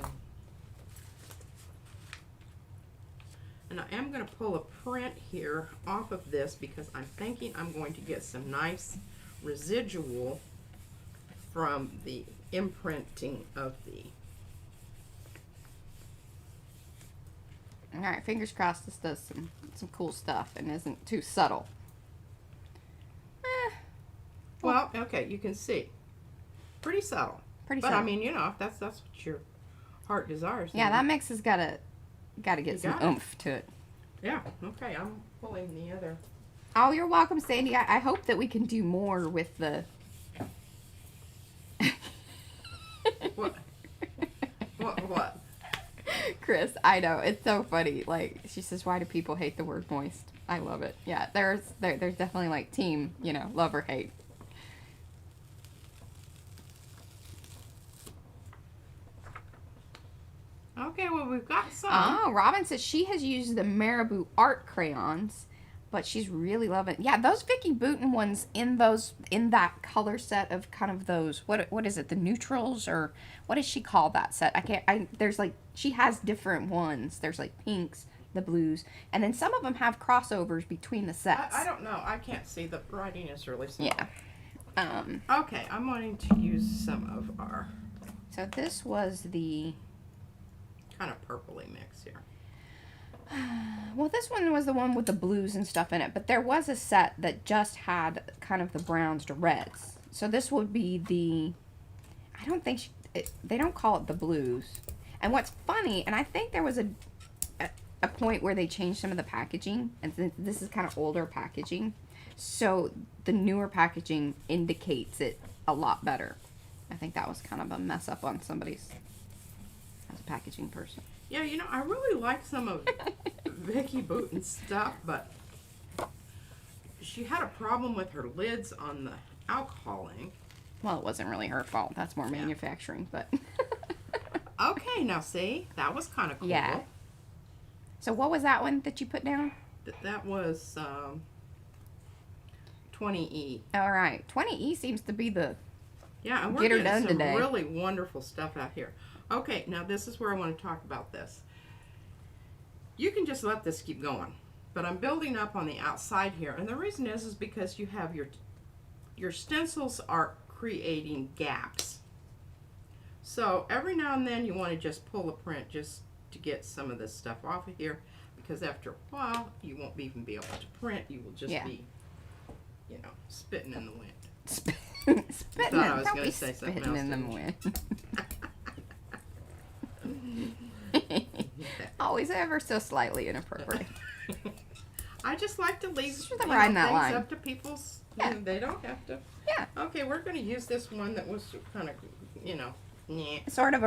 And I am going to pull a print here off of this because I'm thinking I'm going to get some nice residual from the imprinting of the. All right, fingers crossed this does some cool stuff and isn't too subtle. Well, okay, you can see. Pretty subtle. Pretty but subtle. I mean, if that's what your heart desires. Yeah, that mix has got to get some oomph to it. Yeah, okay, I'm pulling the other. Oh, you're welcome, Sandy. I hope that we can do more with the... What? What? Chris, I know. It's so funny. Like, she says, why do people hate the word moist? I love it. Yeah, there's definitely like team, love or hate. Okay, well, we've got some. Oh, Robin says she has used the Marabou art crayons, but she's really loving it. Yeah, those Vicky Bouton ones in that color set of kind of those, what is it, the neutrals, or what does she call that set? There's like, she has different ones. There's like pinks, the blues, and then some of them have crossovers between the sets. I don't know. I can't see. The writing is really small. Yeah. Okay, I'm wanting to use some of our... So this was the... kind of purpley mix here. Well, this one was the one with the blues and stuff in it, but there was a set that just had kind of the browns to reds. So this would be the... I don't think... they don't call it the blues. And what's funny, and I think there was a point where they changed some of the packaging, and this is kind of older packaging, so the newer packaging indicates it a lot better. I think that was kind of a mess up on somebody's as a packaging person. Yeah, I really like some of Vicky Bouton's stuff, but she had a problem with her lids on the alcohol ink. Well, it wasn't really her fault. That's more manufacturing, but. Okay, now see, that was kind of cool. Yeah. So what was that one that you put down? That was 20E. All right. 20E seems to be the Yeah, and we're get her getting done some today. really wonderful stuff out here. Okay, now this is where I want to talk about this. You can just let this keep going, but I'm building up on the outside here, and the reason is because you have your stencils are creating gaps. So every now and then you want to just pull a print just to get some of this stuff off of here, because after a while you won't even be able to print. You will just be, you know, spitting in the wind. Spitting Thought I was don't going be to say something spitting else. in the didn't wind. Always ever so slightly inappropriate. I just like to leave Sure, they're riding that things line. up to people's. Yeah. You know, they don't have to. Yeah. Okay, we're going to use this one that was kind of, you know, Sort of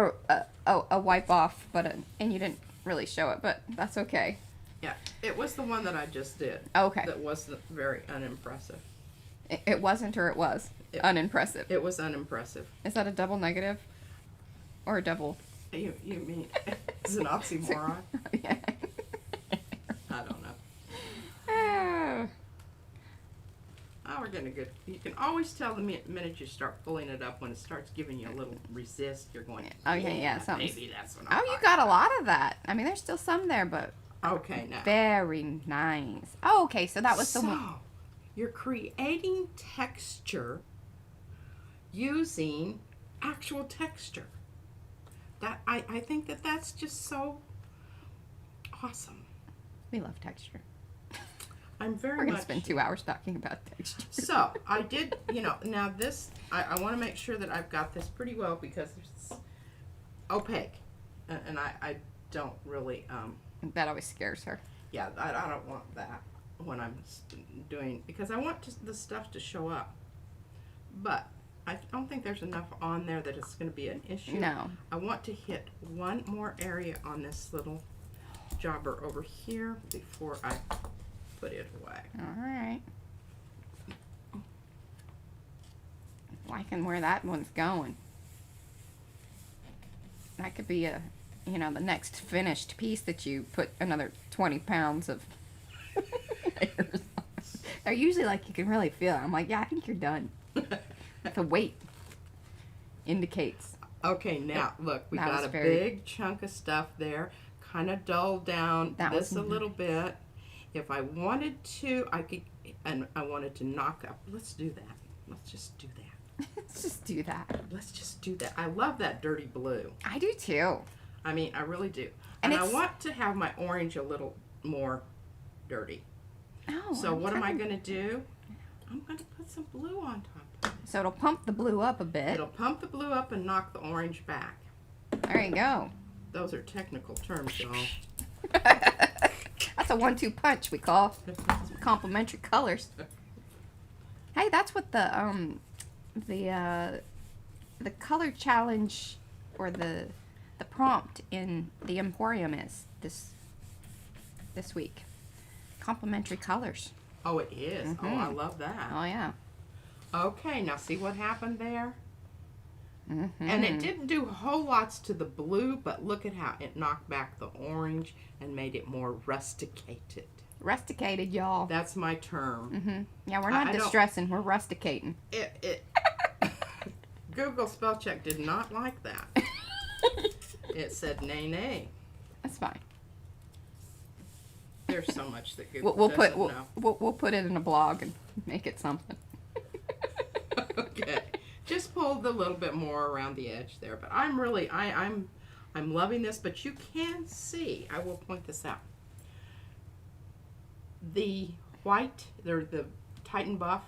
a wipe off, but and you didn't really show it, but that's okay. Yeah, it was the one that I just did. Okay. That wasn't very unimpressive. It wasn't, or it was unimpressive. It was unimpressive. Is that a double negative, or a double? You mean it's an oxymoron? Yeah. I don't know. Oh. Oh, we're gonna get. You can always tell the minute you start pulling it up when it starts giving you a little resist. You're going. Okay, yeah, something. Maybe that's what. Oh, you got a lot of that. I mean, there's still some there, but Okay, now. very nice. Oh, okay, so that was the one. You're creating texture using actual texture. That I think that's just so awesome. We love texture. I'm very We're gonna much. spend 2 hours talking about texture. So I did, you know. Now this, I want to make sure that I've got this pretty well because it's opaque, and I don't really. That always scares her. Yeah, I don't want that when I'm doing, because I want the stuff to show up. But I don't think there's enough on there that it's going to be an issue. No. I want to hit one more area on this little jobber over here before I put it away. All right. Liking where that one's going. That could be a, you know, the next finished piece that you put another 20 pounds of layers on. They're usually like, you can really feel it. I'm like, yeah, I think you're done. The weight indicates. Okay, now look, we That got was a very- big chunk of stuff there. Kind of dulled down That this was a little bit. If I wanted to, I could, and I wanted to knock up. Let's do that. Let's just do that. Let's just do that. Let's just do that. I love that dirty blue. I do too. I mean, I really do. And And I it's- want to have my orange a little more dirty. Oh, So I'm what am I trying- going to do? I'm going to put some blue on top of it. So it'll pump the blue up a bit. It'll pump the blue up and knock the orange back. There you go. Those are technical terms, y'all. That's a 1-2 punch we call complementary colors. Hey, that's what the color challenge or the prompt in the Emporium is this week. Complementary colors. Oh, it is. Oh, I love that. Oh yeah. Okay, now see what happened there? Mm-hmm. And it didn't do whole lots to the blue, but look at how it knocked back the orange and made it more rusticated. Rusticated, y'all. That's my term. Mm-hmm. Yeah, we're not I don't- distressing. We're rusticating. It Google spell check did not like that. It said nay nay. That's fine. There's so much that Google We'll doesn't put know. we'll put it in a blog and make it something. Okay, just pulled a little bit more around the edge there, but I'm really I'm loving this. But you can see, I will point this out. The white, the Titan buff,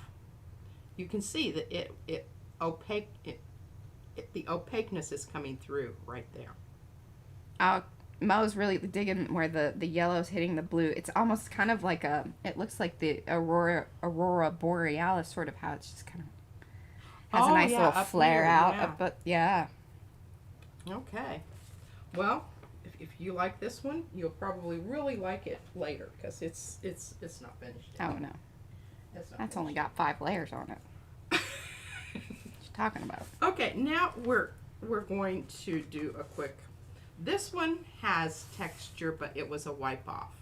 you can see that the opaqueness is coming through right there. Mo's really digging where the yellow's hitting the blue. It's almost kind of like it looks like the aurora borealis, sort of how it's just kind of has a nice little up flare here, out. yeah. But yeah. Okay. Well, if you like this one, you'll probably really like it later because it's not finished. Oh no. It's not That's only finished. got 5 layers on it. What you talking about. Okay, now we're going to do a quick. This one has texture, but it was a wipe off,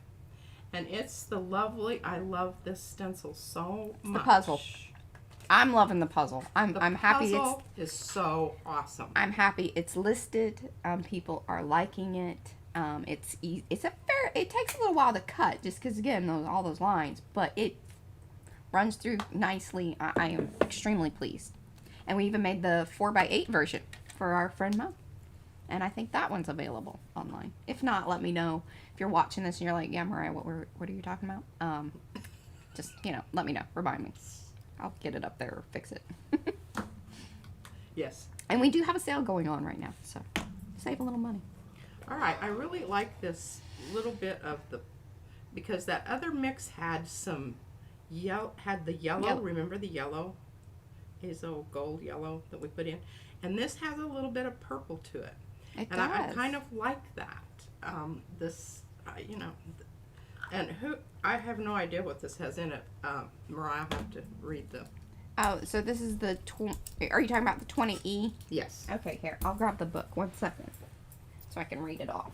and it's the lovely. I love this stencil so much. The puzzle. I'm loving the puzzle. I'm happy. The puzzle is so awesome. I'm happy it's listed. People are liking it. It's a fair. It takes a little while to cut, just because again all those lines, but it runs through nicely. I am extremely pleased, and we even made the 4x8 version for our friend Mo, and I think that one's available online. If not, let me know. If you're watching this and you're like, yeah, Mariah, what are you talking about? Just let me know. Remind me. I'll get it up there or fix it. Yes. And we do have a sale going on right now, so save a little money. All right, I really like this little bit of because that other mix had some the yellow. Remember the yellow? Hazel gold yellow that we put in. And this has a little bit of purple to it. It and does. I kind of like that. And I have no idea what this has in it. Mariah, I'll have to read the. Oh, so this is the are you talking about the 20E? Yes. Okay, here. I'll grab the book. 1 second. So I can read it off.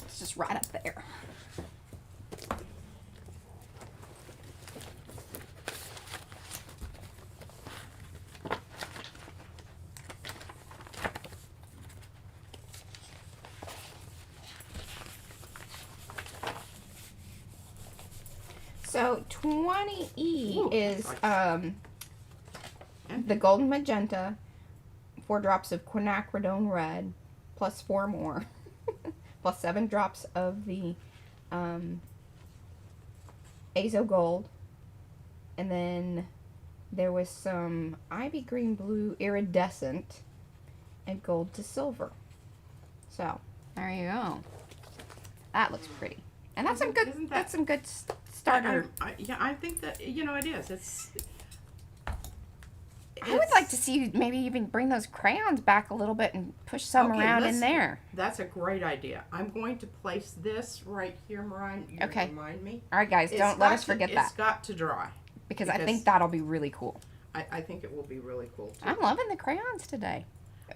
It's just right up there. So 20E Ooh, is nice. the golden magenta, 4 drops of quinacridone red, plus 4 more, plus 7 drops of the azo gold, and then there was some ivy green blue iridescent, and gold to silver. So there you go. That looks pretty, and that's some good. That's some good starter. I think that it is. I would like to see you maybe even bring those crayons back a little bit and push some around in there. That's a great idea. I'm going to place this right here, Mariah. Okay. Remind me. All right, guys, don't let us forget that. It's got to dry. Because I think that'll be really cool. I think it will be really cool, too. I'm loving the crayons today.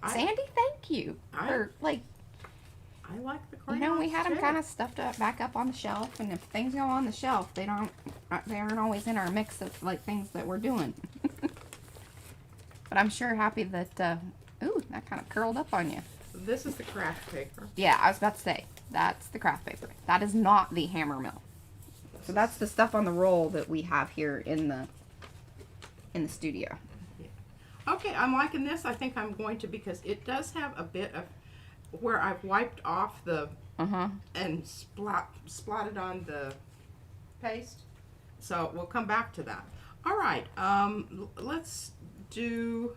Sandy, thank you. For, I like the crayons, we had them kind of stuffed back up on the shelf, and if things go on the shelf, they aren't always in our mix of, things that we're doing. But I'm sure happy that, ooh, that kind of curled up on you. This is the craft paper. Yeah, I was about to say, that's the craft paper. That is not the hammer mill. So that's the stuff on the roll that we have here in the studio. Yeah. Okay, I'm liking this. I think I'm going to, because it does have a bit of where I've wiped off the and splatted on the paste. So we'll come back to that. All right, let's do.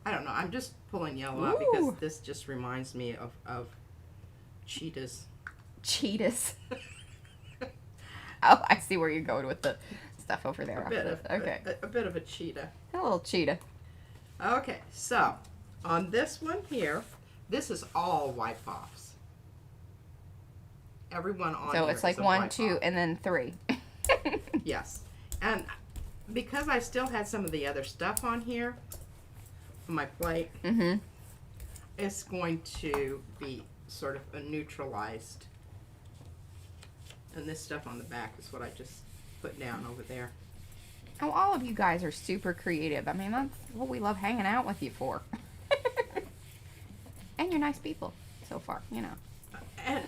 I don't know. I'm just pulling yellow out because this just reminds me of cheetahs. Cheetahs. Oh, I see where you're going with the stuff over there. A bit of a cheetah. A little cheetah. Okay, so on this one here, this is all wipe-offs. Everyone on so here it's like is a 1, 2, wipe-off. and then 3. Yes, and because I still had some of the other stuff on here on my plate, it's going to be sort of a neutralized. And this stuff on the back is what I just put down over there. Oh, all of you guys are super creative. I mean, that's what we love hanging out with you for. And you're nice people so far, And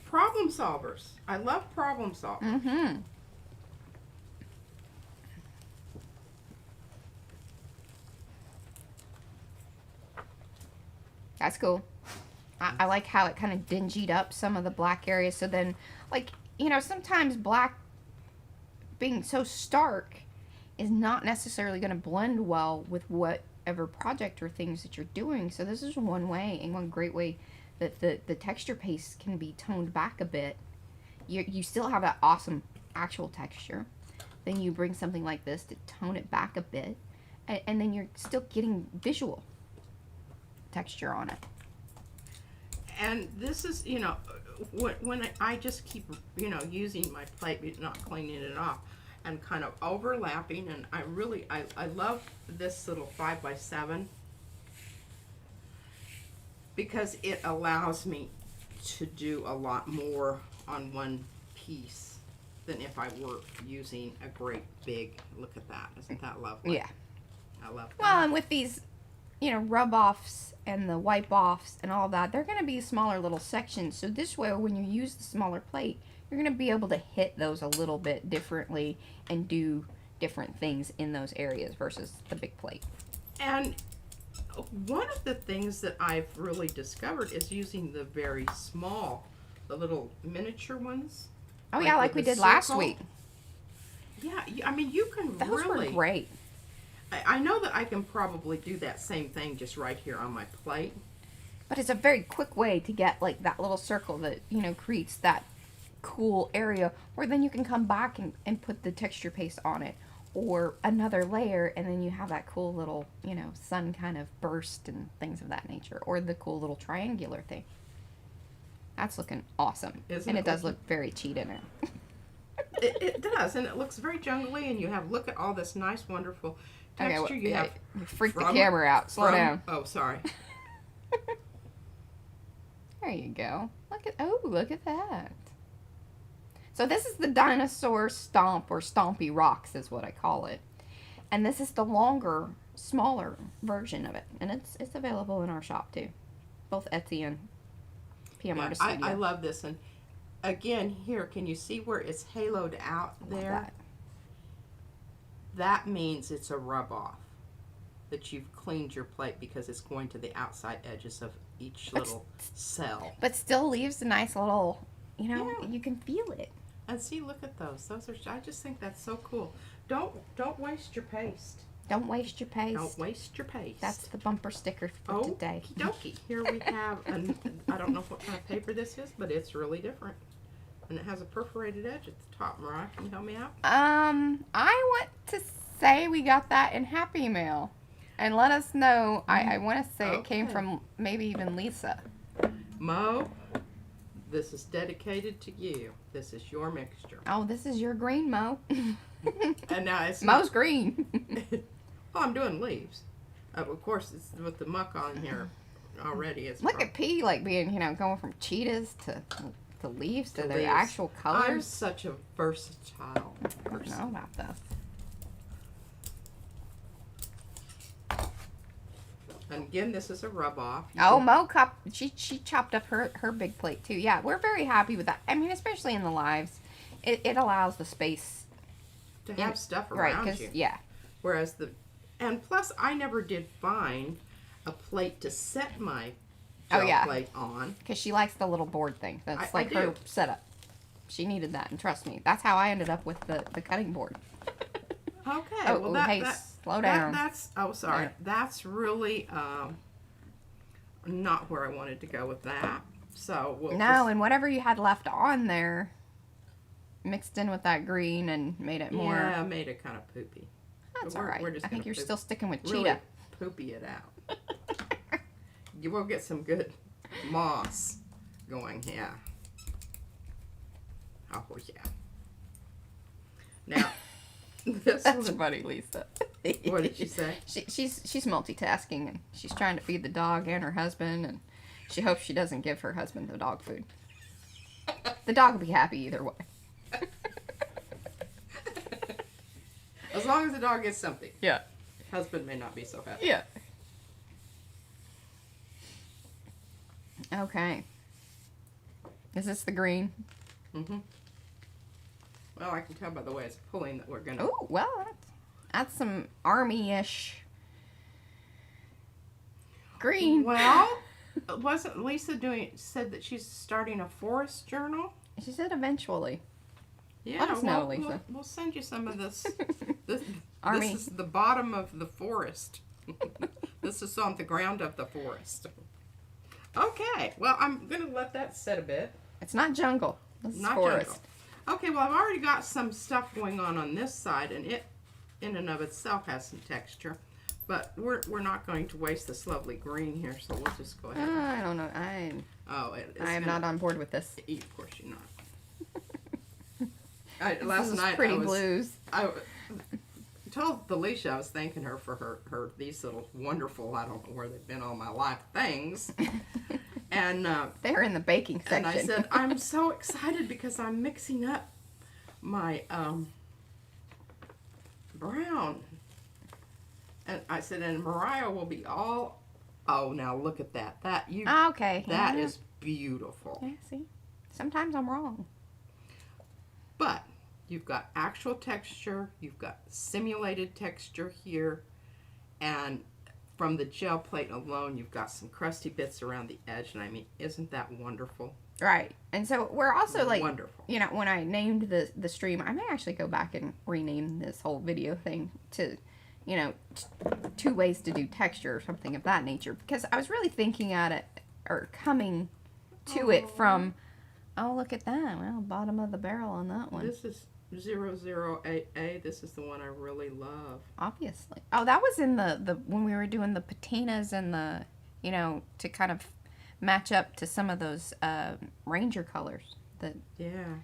problem solvers. I love problem solvers. That's cool. I like how it kind of dingied up some of the black areas. So then, sometimes black being so stark is not necessarily going to blend well with whatever project or things that you're doing. So this is one way, and one great way that the texture paste can be toned back a bit. You still have that awesome actual texture. Then you bring something like this to tone it back a bit. And then you're still getting visual texture on it. And this is, when I just keep, you know, using my plate, but not cleaning it off, and kind of overlapping, and I love this little 5x7 because it allows me to do a lot more on one piece than if I were using a great big, look at that, isn't that lovely? Yeah. I love that. Well, and with these, you know, rub-offs and the wipe-offs and all that, they're going to be smaller little sections. So this way, when you use the smaller plate, you're going to be able to hit those a little bit differently and do different things in those areas versus the big plate. And one of the things that I've really discovered is using the very small, the little miniature ones. Oh, yeah, like we did last week. Yeah, I mean, you can Those really... were great. I know that I can probably do that same thing just right here on my plate. But it's a very quick way to get, like, that little circle that, you know, creates that cool area where then you can come back and put the texture paste on it or another layer, and then you have that cool little, you know, sun kind of burst and things of that nature, or the cool little triangular thing. That's looking awesome. And it does look very cheat in it. It does, and it looks very jungly, and you have, look at all this nice, wonderful texture. Okay, well, you have you freaked the camera out. Slow down. Oh, sorry. There you go. Look at that. So this is the dinosaur stomp, or stompy rocks is what I call it. And this is the longer, smaller version of it. And it's available in our shop too. Both Etsy and PM Artist Studio. I love this. And again, here, can you see where it's haloed out there? That means it's a rub off. That you've cleaned your plate because it's going to the outside edges of each little cell. But still leaves a nice little, you know, you can feel it. And see, look at those. Those are, I just think that's so cool. Don't waste your paste. Don't waste your paste. Don't waste your paste. That's the bumper sticker for today. Okie dokie. Here we have, I don't know what kind of paper this is, but it's really different. And it has a perforated edge at the top. Mariah, can you help me out? I want to say we got that in Happy Mail. And let us know. I want to say it came from maybe even Lisa. Mo, this is dedicated to you. This is your mixture. Oh, this is your green, Mo. And now it's Mo's green. Well, I'm doing leaves. Of course, it's with the muck on here already. It's Look at P like being, you know, going from cheetahs to leaves to their leaves. actual colors. I'm such a versatile I don't person. know about this. And again, this is a rub off. Mo she chopped up her big plate too. Yeah, we're very happy with that. I mean, especially in the lives, it allows the space to have stuff around you. Yeah. Whereas and plus, I never did find a plate to set my gel plate on. Because she likes the little board thing. That's like her setup. She needed that, and trust me, that's how I ended up with the cutting board. Okay. Well, slow down. Sorry. That's really not where I wanted to go with that. So and whatever you had left on there mixed in with that green and made it more. Yeah, made it kind of poopy. That's all right. I think you're still sticking with really cheetah. Poopy it out. You will get some good moss going here. Oh yeah. Now. That's funny, Lisa. What did she say? She's multitasking, and she's trying to feed the dog and her husband, and she hopes she doesn't give her husband the dog food. The dog will be happy either way. As long as the dog gets something. Yeah. Husband may not be so happy. Yeah. Okay. Is this the green? Mm-hmm. Well, I can tell by the way it's pulling that we're going to... Oh, well, that's some army-ish green. Well, wasn't Lisa said that she's starting a forest journal? She said eventually. Yeah, let us know, Lisa. We'll send you some of this. This is the bottom of the forest. This is on the ground of the forest. Okay, well, I'm going to let that set a bit. It's not jungle. This is forest. Jungle. Okay, well, I've already got some stuff going on this side, and it, in and of itself, has some texture. But we're not going to waste this lovely green here, so we'll just go ahead. I don't know. I am not on board with this. Of course you're not. Last night, pretty blues. I told Felicia I was thanking her for her these little wonderful, I don't know where they've been all my life, things. And they're in the baking section. And I said, I'm so excited because I'm mixing up my brown. And I said, and Mariah will be all, oh, now look at that. Okay. That is beautiful. Yeah, see? Sometimes I'm wrong. But you've got actual texture, you've got simulated texture here, and from the gel plate alone, you've got some crusty bits around the edge, and I mean, isn't that wonderful? Right. And so we're also like, wonderful. You know, when I named the stream, I may actually go back and rename this whole video thing to, you know, 2 ways to do texture or something of that nature, because I was really thinking at it, or coming to it from, oh, look at that. Well, bottom of the barrel on that one. This is 008A. This is the one I really love. Obviously. Oh, that was in the when we were doing the patinas and the, you know, to kind of match up to some of those Ranger colors. Yeah.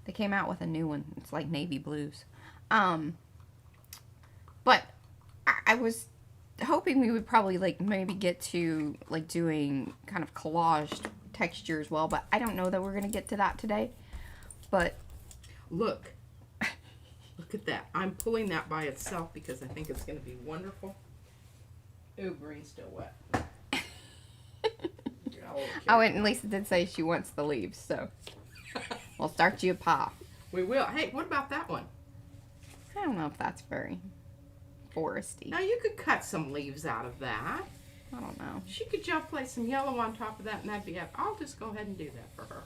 They came out with a new one. It's like navy blues. But I was hoping we would probably like maybe get to like doing kind of collaged texture as well, but I don't know that we're going to get to that today. But look at that. I'm pulling that by itself because I think it's going to be wonderful. Ooh, green's still wet. Oh, and Lisa did say she wants the leaves, so we'll start you a pie. We will. Hey, what about that one? I don't know if that's very foresty. Now you could cut some leaves out of that. I don't know. She could just place some yellow on top of that, and that'd be it. I'll just go ahead and do that for her.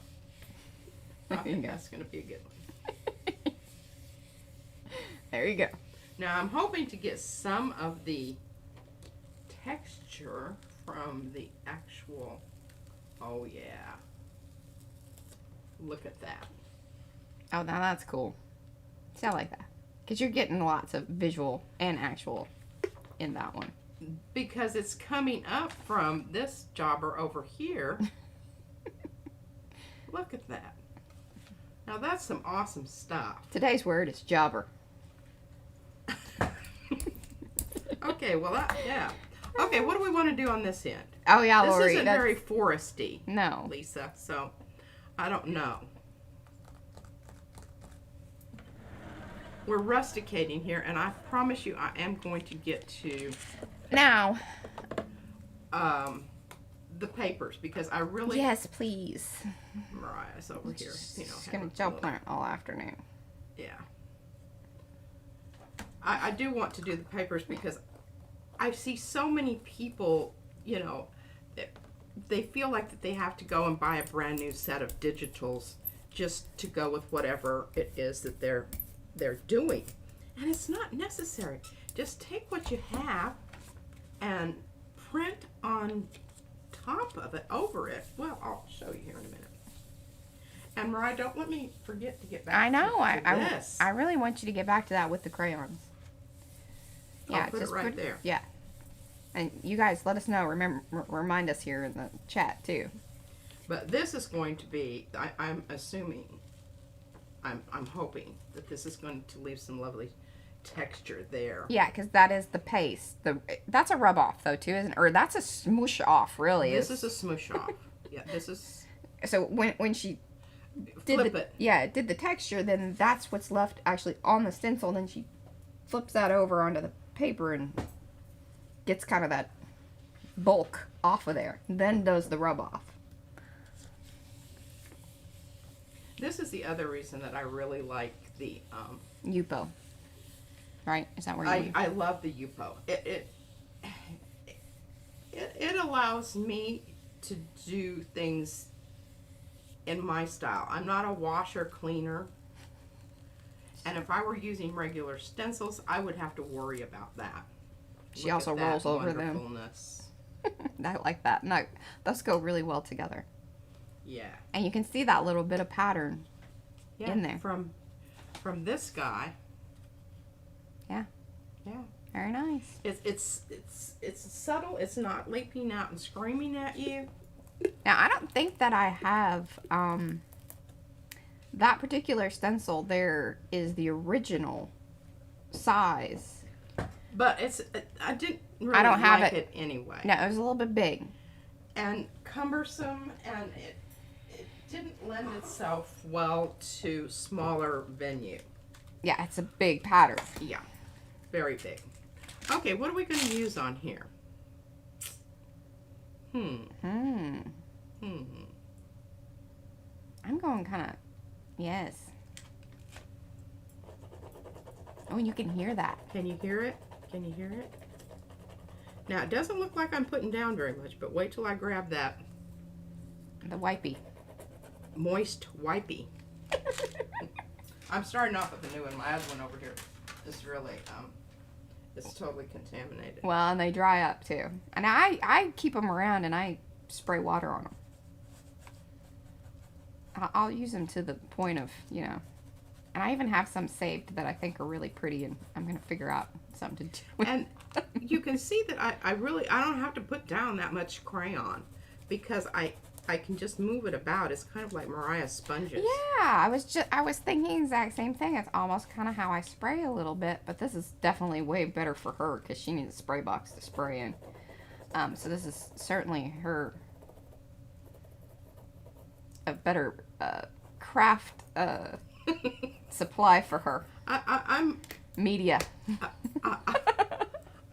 I think that's going to be a good one. There you go. Now I'm hoping to get some of the texture from the actual. Oh yeah. Look at that. Oh, now that's cool. See, I like that. Because you're getting lots of visual and actual in that one. Because it's coming up from this jobber over here. Look at that. Now that's some awesome stuff. Today's word is jobber. Okay, well, yeah. Okay, what do we want to do on this end? Oh, yeah, this Lori. This isn't very foresty. No. Lisa, so I don't know. We're rusticating here, and I promise you I am going to get to now the papers, because I really... Yes, please. Mariah's over here. You know, she's going to jump on it all afternoon. Yeah. I do want to do the papers because I see so many people, you know, they feel like that they have to go and buy a brand new set of digitals just to go with whatever it is that they're doing. And it's not necessary. Just take what you have and print on top of it, over it. Well, I'll show you here in a minute. And Mariah, don't let me forget to get back I know. to this. I really want you to get back to that with the crayons. Yeah, I'll put it right there. Yeah. And you guys let us know. Remind us here in the chat too. But this is going to be, I'm assuming, I'm hoping that this is going to leave some lovely texture there. Yeah, because that is the paste. That's a rub off though too, isn't it? Or that's a smoosh off, really. This is a smoosh off. Yeah, this is. So when she did did the texture, then that's what's left actually on the stencil. Then she flips that over onto the paper and gets kind of that bulk off of there. Then does the rub off. This is the other reason that I really like the Yupo. Right? Is that where you? I love the Yupo. It allows me to do things in my style. I'm not a washer cleaner. And if I were using regular stencils, I would have to worry about that. She also rolls over them. I like that. No, those go really well together. Yeah. And you can see that little bit of pattern in there. From this guy. Yeah. Yeah. Very nice. It's subtle. It's not leaping out and screaming at you. Now, I don't think that I have that particular stencil. There is the original size. But I didn't really I don't have like it. it anyway. No, it was a little bit big. And cumbersome, and it didn't lend itself well to smaller venue. Yeah, it's a big pattern. Yeah, very big. Okay, what are we going to use on here? I'm going kind of, yes. Oh, you can hear that. Can you hear it? Can you hear it? Now, it doesn't look like I'm putting down very much, but wait till I grab that The wipey. moist wipey. I'm starting off with a new one. My other one over here is really, it's totally contaminated. Well, and they dry up too. And I keep them around and I spray water on them. I'll use them to the point of, you know. And I even have some saved that I think are really pretty, and I'm going to figure out something to do with. And you can see that I don't have to put down that much crayon because I can just move it about. It's kind of like Mariah's sponges. Yeah, I was thinking the exact same thing. It's almost kind of how I spray a little bit, but this is definitely way better for her because she needs a spray box to spray in. So this is certainly a better craft supply for her. I'm Media.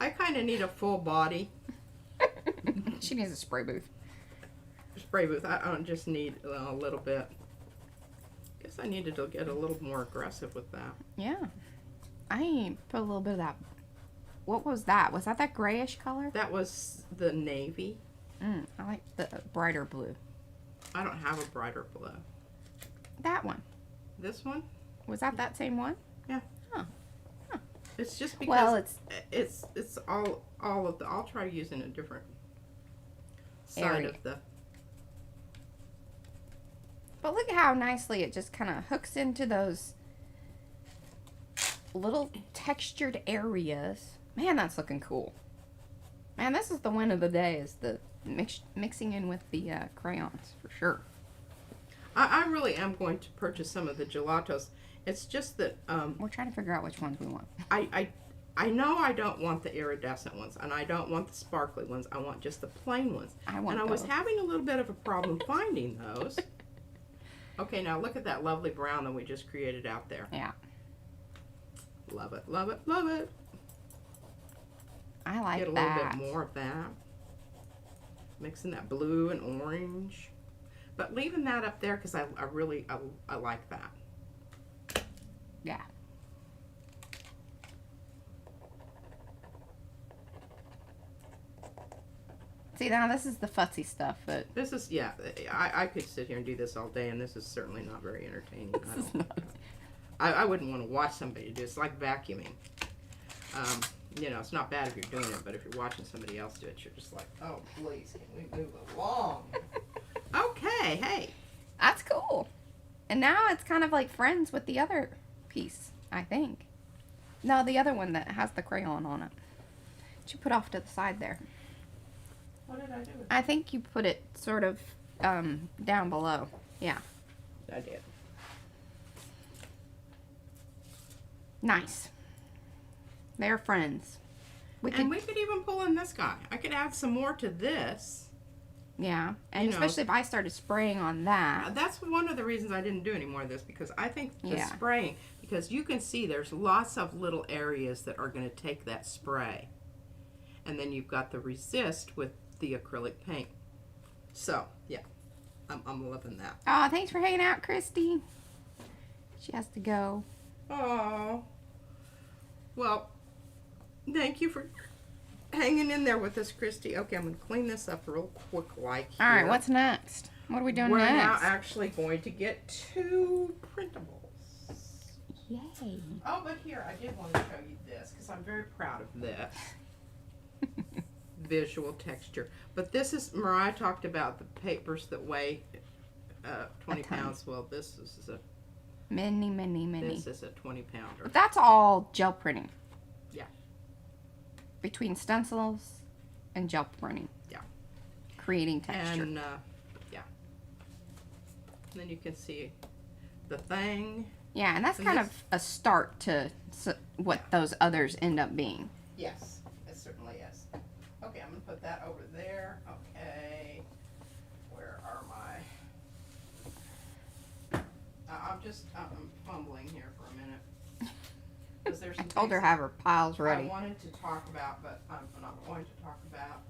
I kind of need a full body She needs a spray booth. spray booth. I don't just need a little bit. Guess I needed to get a little more aggressive with that. Yeah. I put a little bit of that. What was that? Was that grayish color? That was the navy. I like the brighter blue. I don't have a brighter blue. That one. This one? Was that same one? Yeah. Huh. It's just because Well, it's all of the. I'll try using a different side area of the. But look at how nicely it just kind of hooks into those little textured areas. Man, that's looking cool. Man, this is the win of the day, is the mixing in with the crayons, for sure. I really am going to purchase some of the gelatos. It's just that We're trying to figure out which ones we want. I know I don't want the iridescent ones, and I don't want the sparkly ones. I want just the plain ones. I want and I was those. having a little bit of a problem finding those. Okay, now look at that lovely brown that we just created out there. Yeah. Love it, love it, love it. I like Get a that. little bit more of that. Mixing that blue and orange. But leaving that up there because I really like that. Yeah. See, now this is the fussy stuff that... This is, yeah, I could sit here and do this all day, and this is certainly not very entertaining. This is not... I wouldn't want to watch somebody do it. It's like vacuuming. You know, it's not bad if you're doing it, but if you're watching somebody else do it, you're just like, oh, please, can we move along? Okay, hey. That's cool. And now it's kind of like friends with the other piece, I think. No, the other one that has the crayon on it. That you put off to the side there. What did I do with I think you put it sort of down below. Yeah. I did. Nice. They're friends. We could even pull in this guy. I could add some more to this. Yeah, and You know, especially if I started spraying on that. That's one of the reasons I didn't do any more of this, because I think the Yeah. spraying, because you can see there's lots of little areas that are going to take that spray. And then you've got the resist with the acrylic paint. So, yeah, I'm loving that. Oh, thanks for hanging out, Christy. She has to go. Oh, well, thank you for hanging in there with us, Christy. Okay, I'm going to clean this up real quick like All right, here. what's next? What are we doing We're now next? actually going to get two printables. Yay. Oh, but here, I did want to show you this because I'm very proud of this. Visual texture. But this is, Mariah talked about the papers that weigh 20 ton. pounds. Well, this is a Many. this is a 20 pounder. But that's all gel printing. Yeah. between stencils and gel printing. Yeah. Creating texture. And yeah. And then you can see the thing. Yeah, and that's kind of a start to what those others end up being. Yes, it certainly is. Okay, I'm going to put that over there. Okay. Where are my... I'm fumbling here for a minute. Because there's I some told her things have her piles ready. I wanted to talk about, but I'm not going to talk about.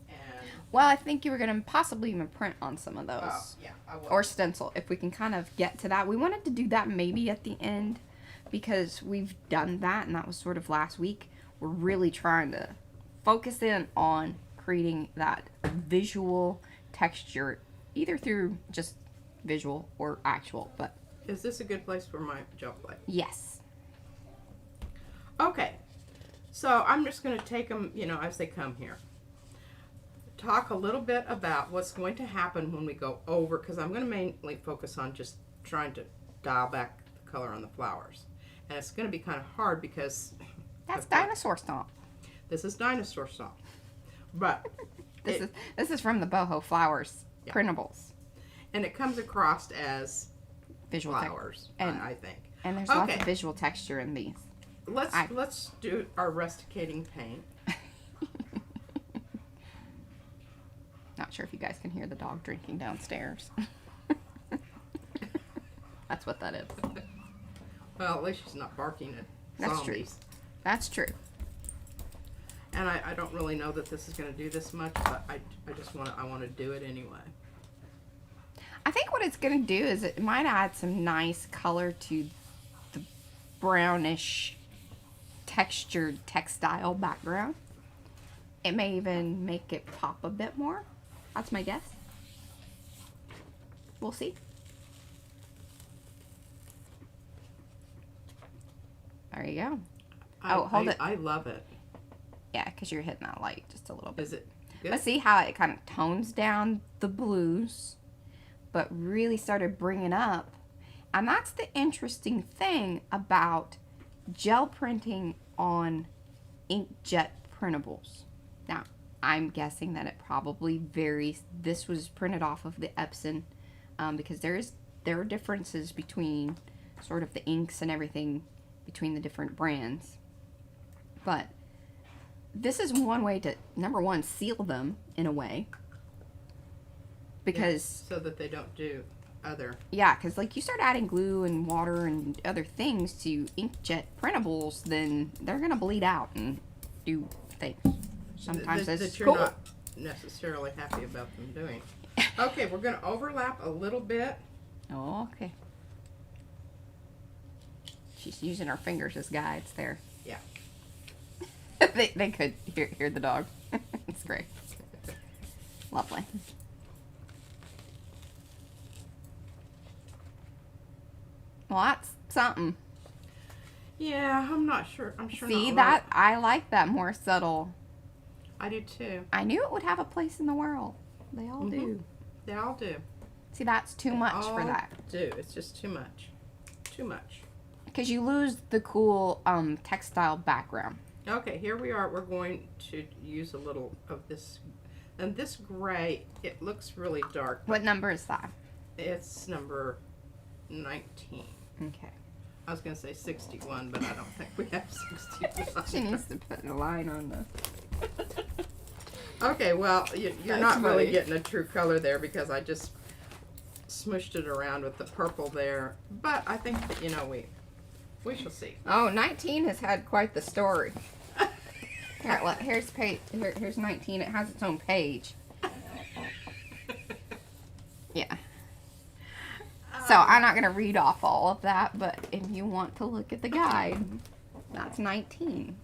And Well, I think you were going to possibly even print on some of those. oh, yeah, I will. Or stencil, if we can kind of get to that. We wanted to do that maybe at the end because we've done that, and that was sort of last week. We're really trying to focus in on creating that visual texture, either through just visual or actual, but Is this a good place for my gel plate? yes. Okay, so I'm just going to take them, you know, as they come here. Talk a little bit about what's going to happen when we go over, because I'm going to mainly focus on just trying to dial back the color on the flowers. And it's going to be kind of hard because... That's Dinosaur Stomp. This is Dinosaur Stomp. But... This is from the Boho Flowers printables. And it comes across as Visual flowers, and I think. And there's lots of visual texture in these. Let's do our rusticating paint. Not sure if you guys can hear the dog drinking downstairs. That's what that is. Well, at least she's not barking at That's zombies. true. That's true. And I don't really know that this is going to do this much, but I want to do it anyway. I think what it's going to do is it might add some nice color to the brownish textured textile background. It may even make it pop a bit more. That's my guess. We'll see. There you go. Hold it. I love it. Yeah, because you're hitting that light just a little bit. Is it good? But see how it kind of tones down the blues, but really started bringing up. And that's the interesting thing about gel printing on inkjet printables. Now, I'm guessing that it probably varies. This was printed off of the Epson because there are differences between sort of the inks and everything between the different brands. But this is one way to, number one, seal them in a way. Because... Yeah, so that they don't do other... Yeah, because like you start adding glue and water and other things to inkjet printables, then they're going to bleed out and do things. Sometimes that you're not necessarily happy about them doing. Okay, we're going to overlap a little bit. Oh, okay. She's using her fingers as guides there. Yeah. they could hear the dog. It's great. Lovely. Well, that's something. Yeah, I'm not sure. I'm sure. See, not that I like that more subtle. I do too. I knew it would have a place in the world. They all do. They all do. See, that's too much for that. Do. It's just too much. Too much. Because you lose the cool textile background. Okay, here we are. We're going to use a little of this. And this gray, it looks really dark. What number is that? It's number 19. Okay. I was going to say 61, but I don't think we have 61. She needs to put a line on the... Okay, well, you're That's not really funny. getting a true color there because I just smushed it around with the purple there. But I think that, you know, we shall see. Oh, 19 has had quite the story. Here, look, here's page. Here's 19. It has its own page. Yeah. So I'm not going to read off all of that, but if you want to look at the guide, that's 19.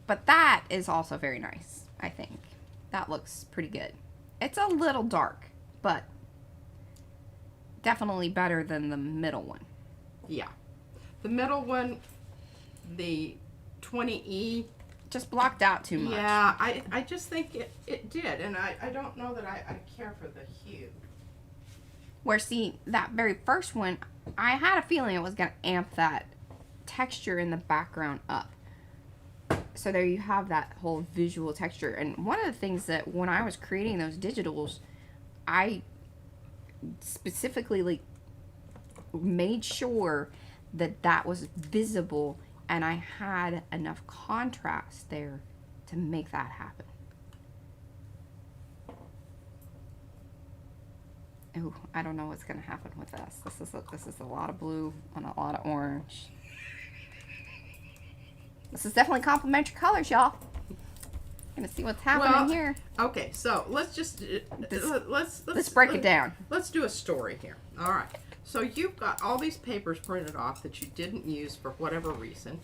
But that is also very nice, I think. That looks pretty good. It's a little dark, but definitely better than the middle one. Yeah. The middle one, the 20E. Just blocked out too much. Yeah, I just think it did. And I don't know that I care for the hue. Where, see, that very first one, I had a feeling it was going to amp that texture in the background up. So there you have that whole visual texture. And one of the things that when I was creating those digitals, I specifically like made sure that that was visible and I had enough contrast there to make that happen. Oh, I don't know what's gonna happen with this. This is a lot of blue and a lot of orange. This is definitely complementary colors, y'all. Gonna see what's happening here. Okay, so let's just Let's break it down. Let's do a story here. All right. So you've got all these papers printed off that you didn't use for whatever reason,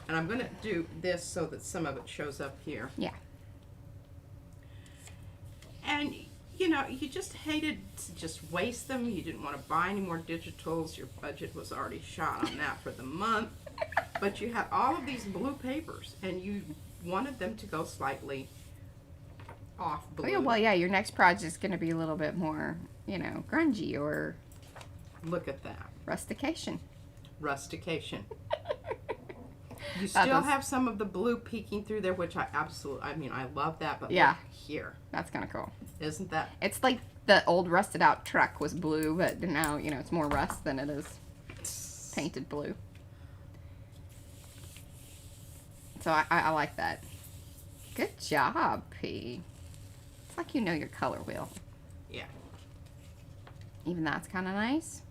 and I'm gonna do this so that some of it shows up here. Yeah. And you know, you just hated to just waste them. You didn't want to buy any more digitals. Your budget was already shot on that for the month. But you had all of these blue papers, and you wanted them to go slightly off blue. Oh, yeah, well, yeah, your next project is going to be a little bit more, you know, grungy or... Look at that. Rustication. Rustication. You still have some of the blue peeking through there, which I absolutely, I love that, but yeah, look here. That's kind of cool. Isn't that? It's like the old rusted out truck was blue, but now, you know, it's more rust than it is painted blue. So I like that. Good job, P. It's like you know your color wheel. Yeah. Even that's kind of nice.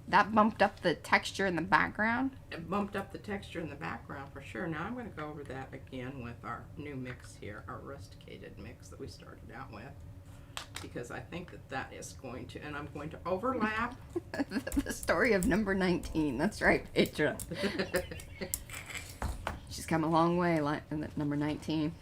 That bumped up the texture in the background. It bumped up the texture in the background for sure. Now I'm going to go over that again with our new mix here, our rusticated mix that we started out with. Because I think that that is going to, and I'm going to overlap. The story of number 19. That's right, Petra. She's come a long way, like number 19.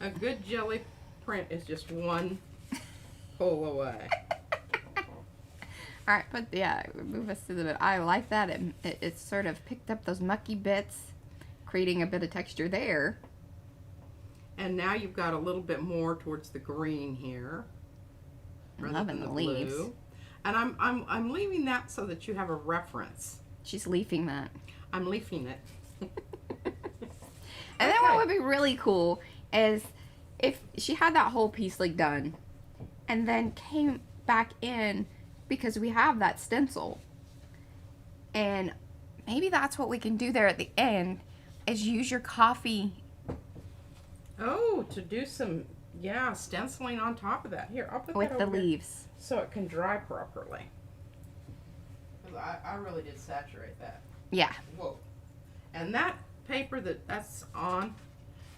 A good jelly print is just one pull away. All right, but yeah, move us to the. I like that. It sort of picked up those mucky bits, creating a bit of texture there. And now you've got a little bit more towards the green here, rather than the leaves. blue. And I'm leaving that so that you have a reference. She's leafing that. I'm leafing it. And then what would be really cool is if she had that whole piece like done, and then came back in because we have that stencil, and maybe that's what we can do there at the end is use your coffee. Oh, to do some, yeah, stenciling on top of that. Here, I'll put with that the over leaves so it can dry properly. 'Cause I really did saturate that. Yeah. Whoa. And that paper that's on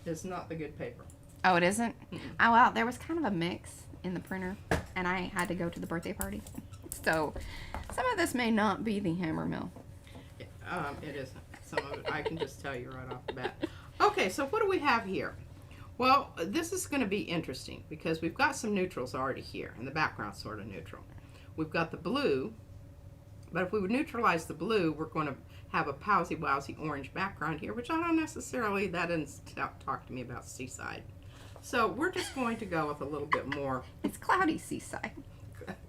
is not the good paper. Oh, it isn't? Oh, well, there was kind of a mix in the printer, and I had to go to the birthday party. So, some of this may not be the hammer mill. It isn't. Some of it, I can just tell you right off the bat. Okay, so what do we have here? Well, this is going to be interesting because we've got some neutrals already here, and the background's sort of neutral. We've got the blue, but if we would neutralize the blue, we're going to have a powsy-wowsy orange background here, which I don't necessarily, that didn't talk to me about seaside. So we're just going to go with a little bit more. It's cloudy seaside.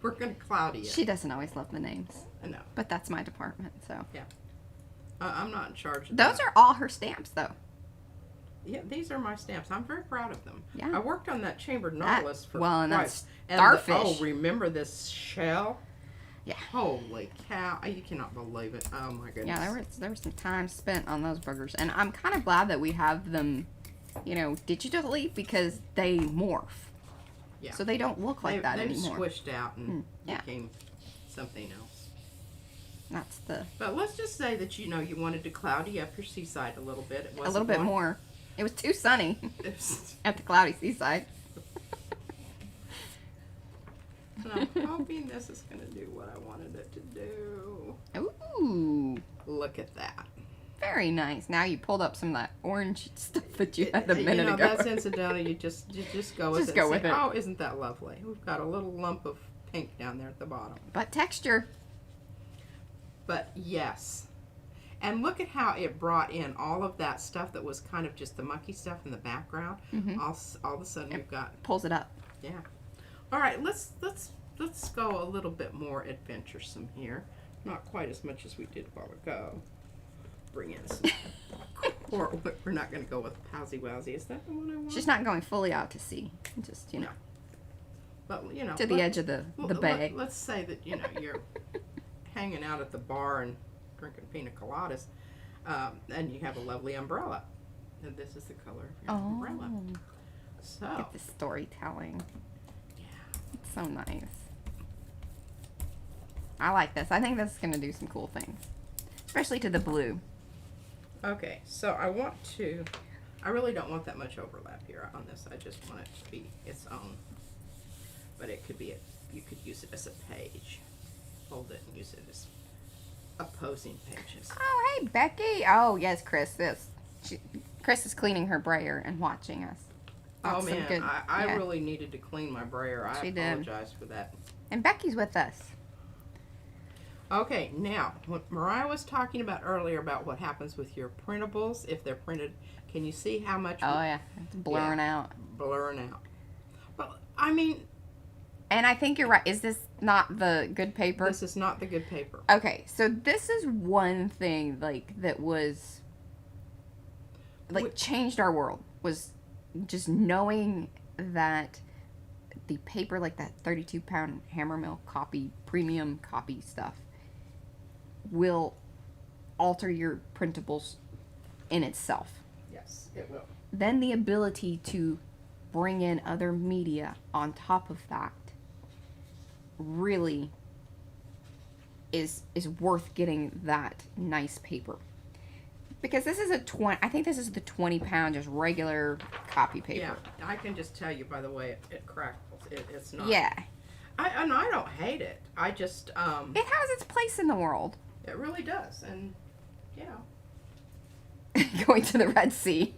We're going to cloudy it. She doesn't always love the names. I know. But that's my department, so. Yeah. I'm not in charge of Those that. are all her stamps, though. Yeah, these are my stamps. I'm very proud of them. Yeah. I worked on that chambered nautilus for well, and quite- that's and starfish. oh, remember this shell? Yeah. Holy cow! You cannot believe it. Oh my goodness. Yeah, there was some time spent on those burgers, and I'm kind of glad that we have them, you know, digitally because they morph. Yeah. So they don't look like that they've anymore. squished out and yeah. became something else. That's the. But let's just say that you wanted to cloudy up your seaside a little bit. It wasn't A little bit going- more. It was too sunny at the cloudy seaside. And I'm hoping this is going to do what I wanted it to do. Ooh. Look at that. Very nice. Now you pulled up some of that orange stuff that you had a minute you know, ago. That's incidental. You just go with Just it. go and with say, it. Oh, isn't that lovely? We've got a little lump of pink down there at the bottom. But texture. But yes. And look at how it brought in all of that stuff that was kind of just the mucky stuff in the background. Mm-hmm. All of a sudden we've got, Pulls it up. yeah. All right, let's go a little bit more adventuresome here. Not quite as much as we did a while ago. Bring in some, or we're not going to go with Powsy Wowsy. Is that the one I want? She's not going fully out to sea. Just, you know. No. But, you know. To the edge of the bay. Let's say that, you know, you're hanging out at the bar and drinking pina coladas, and you have a lovely umbrella. And this is the color of your umbrella. So. Get the storytelling. Yeah. It's so nice. I like this. I think this is going to do some cool things. Especially to the blue. Okay, so I really don't want that much overlap here on this. I just want it to be its own. But it could be, you could use it as a page. Hold it and use it as opposing pages. Oh, hey, Becky. Oh, yes, Chris. Chris is cleaning her brayer and watching us. Oh, That's man, good, I really needed to clean my brayer. I apologize for that. And Becky's with us. Okay, now, what Mariah was talking about earlier about what happens with your printables, if they're printed, can you see how much? Oh, yeah. It's blurring out. Blurring out. Well, I mean... And I think you're right. Is this not the good paper? This is not the good paper. Okay, so this is one thing, like, that was... Like, changed our world. Was just knowing that the paper, like that 32-pound Hammermill copy, premium copy stuff, will alter your printables in itself. Yes, it will. Then the ability to bring in other media on top of that really is worth getting that nice paper. Because this is I think this is the 20-pound just regular copy paper. Yeah, I can just tell you by the way it crackles. It's not. Yeah. I don't hate it. I just, It has its place in the world. It really does. And, you know. Going to the Red Sea.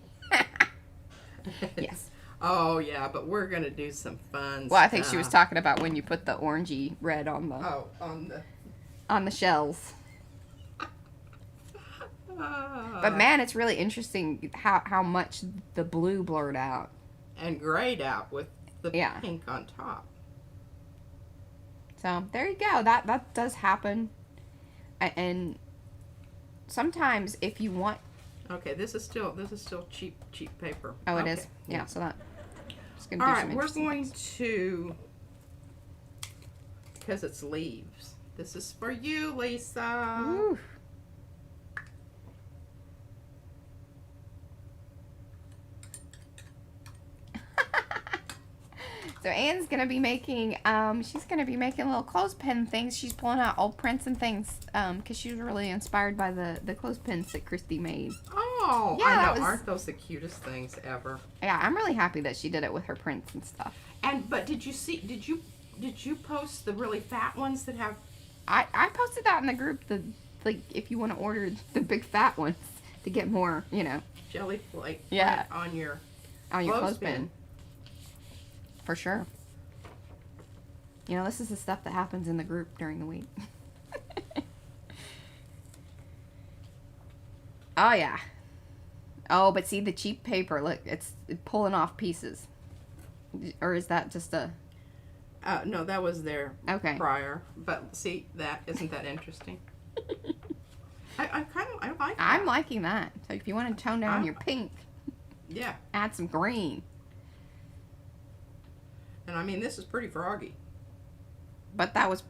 Yes. Oh, yeah, but we're going to do some fun Well, I think she was talking about when you put the orangey red on the... Oh, on the... On the shells. But, man, it's really interesting how much the blue blurred out. And grayed out with the Yeah. pink on top. So, there you go. That does happen. And sometimes if you want... Okay, this is still cheap paper. Oh, it okay. is? Yeah, so that... All right, we're going to... Because it's leaves. This is for you, Lisa. Ooh. So Anne's gonna be making, she's gonna be making little clothespin things. She's pulling out old prints and things, because she was really inspired by the clothespins that Christy made. Oh, Yeah, I know. Aren't those the cutest things ever? Yeah, I'm really happy that she did it with her prints and stuff. But did you post the really fat ones that have? I posted that in the group. Like if you want to order the big fat ones to get more, Jelly flake Yeah. on your clothespin. For sure. This is the stuff that happens in the group during the week. Oh, yeah. Oh, but see the cheap paper. Look, it's pulling off pieces. Or is that just a... No, that was there Okay. prior. But see, isn't that interesting? I like that. I'm liking that. So if you want to tone down your pink, Yeah. add some green. And I mean, this is pretty froggy. But that was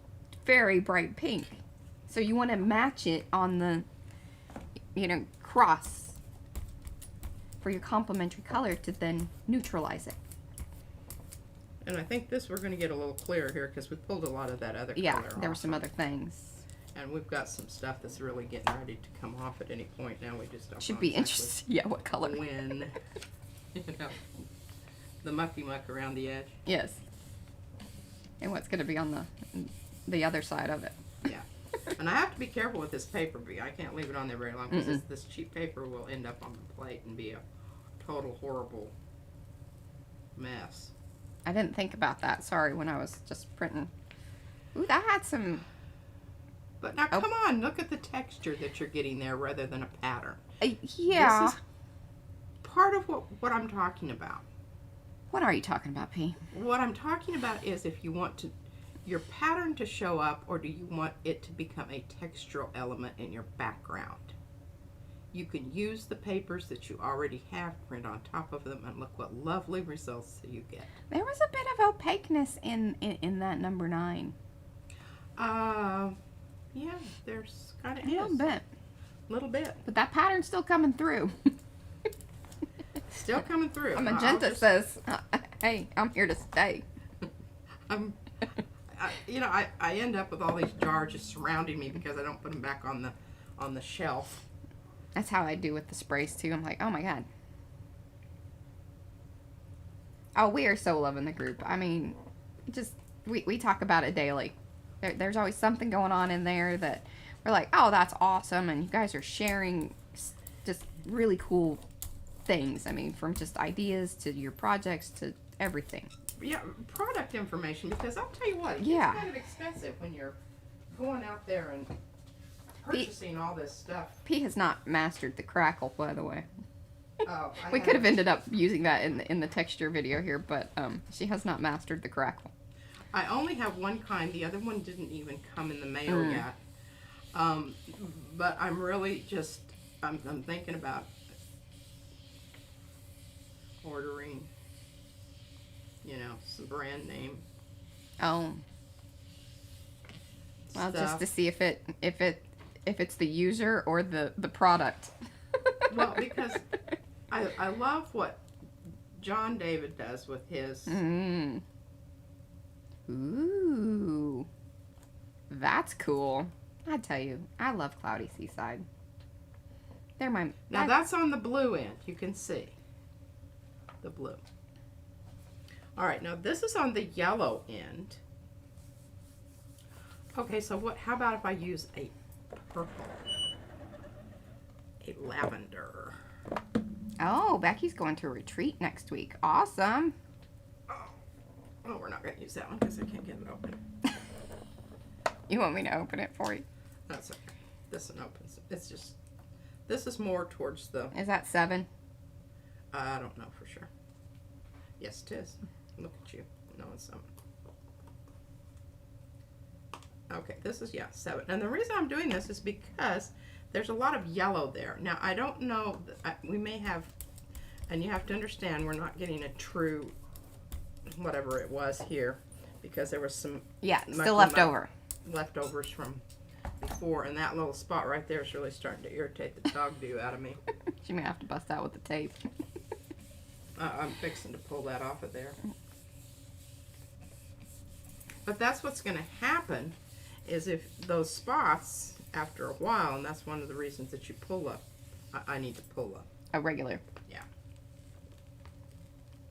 very bright pink. So you want to match it on the, cross for your complementary color to then neutralize it. And I think this we're going to get a little clearer here because we pulled a lot of that other color Yeah, there were off. some other things. And we've got some stuff that's really getting ready to come off at any point now. We just don't Should know be exactly interesting. Yeah, what color? when. The mucky muck around the edge. Yes. And what's going to be on the other side of it. Yeah. And I have to be careful with this paper. I can't leave it on there very long because this cheap paper will end up on the plate and be a total horrible mess. I didn't think about that. Sorry, when I was just printing. Ooh, that had some But now, Oh. come on, look at the texture that you're getting there rather than a pattern. Yeah. This is part of what I'm talking about. What are you talking about, P? What I'm talking about is if you want your pattern to show up, or do you want it to become a textural element in your background? You can use the papers that you already have, print on top of them, and look what lovely results you get. There was a bit of opaqueness in that number 9. Yeah, there's kind of A little bit. Little bit. But that pattern's still coming through. Still coming through. Magenta says, hey, I'm here to stay. I end up with all these jars just surrounding me because I don't put them back on the shelf. That's how I do with the sprays too. I'm like, oh my god. Oh, we are so loving the group. I mean, just we talk about it daily. There's always something going on in there that we're like, oh, that's awesome, and you guys are sharing just really cool things. I mean, from just ideas to your projects to everything. Yeah, product information, because I'll tell you what, it's kind of expensive when you're going out there and purchasing all this stuff. P has not mastered the crackle, by the way. Oh, we could have ended up using that in the texture video here, but she has not mastered the crackle. I only have one kind. The other one didn't even come in the mail yet. But I'm really just, I'm thinking about ordering, some brand name. Oh. Well, stuff. just to see if it's the user or the product. Well, because I love what John David does with his. Mm. Ooh. That's cool. I tell you, I love Cloudy Seaside. They're my... Now that's on the blue end. You can see the blue. All right, now this is on the yellow end. Okay, so how about if I use a purple? A lavender. Oh, Becky's going to a retreat next week. Awesome. Oh, we're not going to use that one because I can't get it open. You want me to open it for you? That's okay. This one opens. It's just, this is more towards the... Is that 7? I don't know for sure. Yes, it is. Look at you. No, it's 7. Okay, this is, 7. And the reason I'm doing this is because there's a lot of yellow there. Now, I don't know, we may have, and you have to understand, we're not getting a true, whatever it was here, because there was some... Yeah, still left over. Leftovers from before, and that little spot right there is really starting to irritate the dog do out of me. She may have to bust out with the tape. I'm fixing to pull that off of there. But that's what's going to happen is if those spots, after a while, and that's one of the reasons that you pull up, I need to pull up. A regular. Yeah.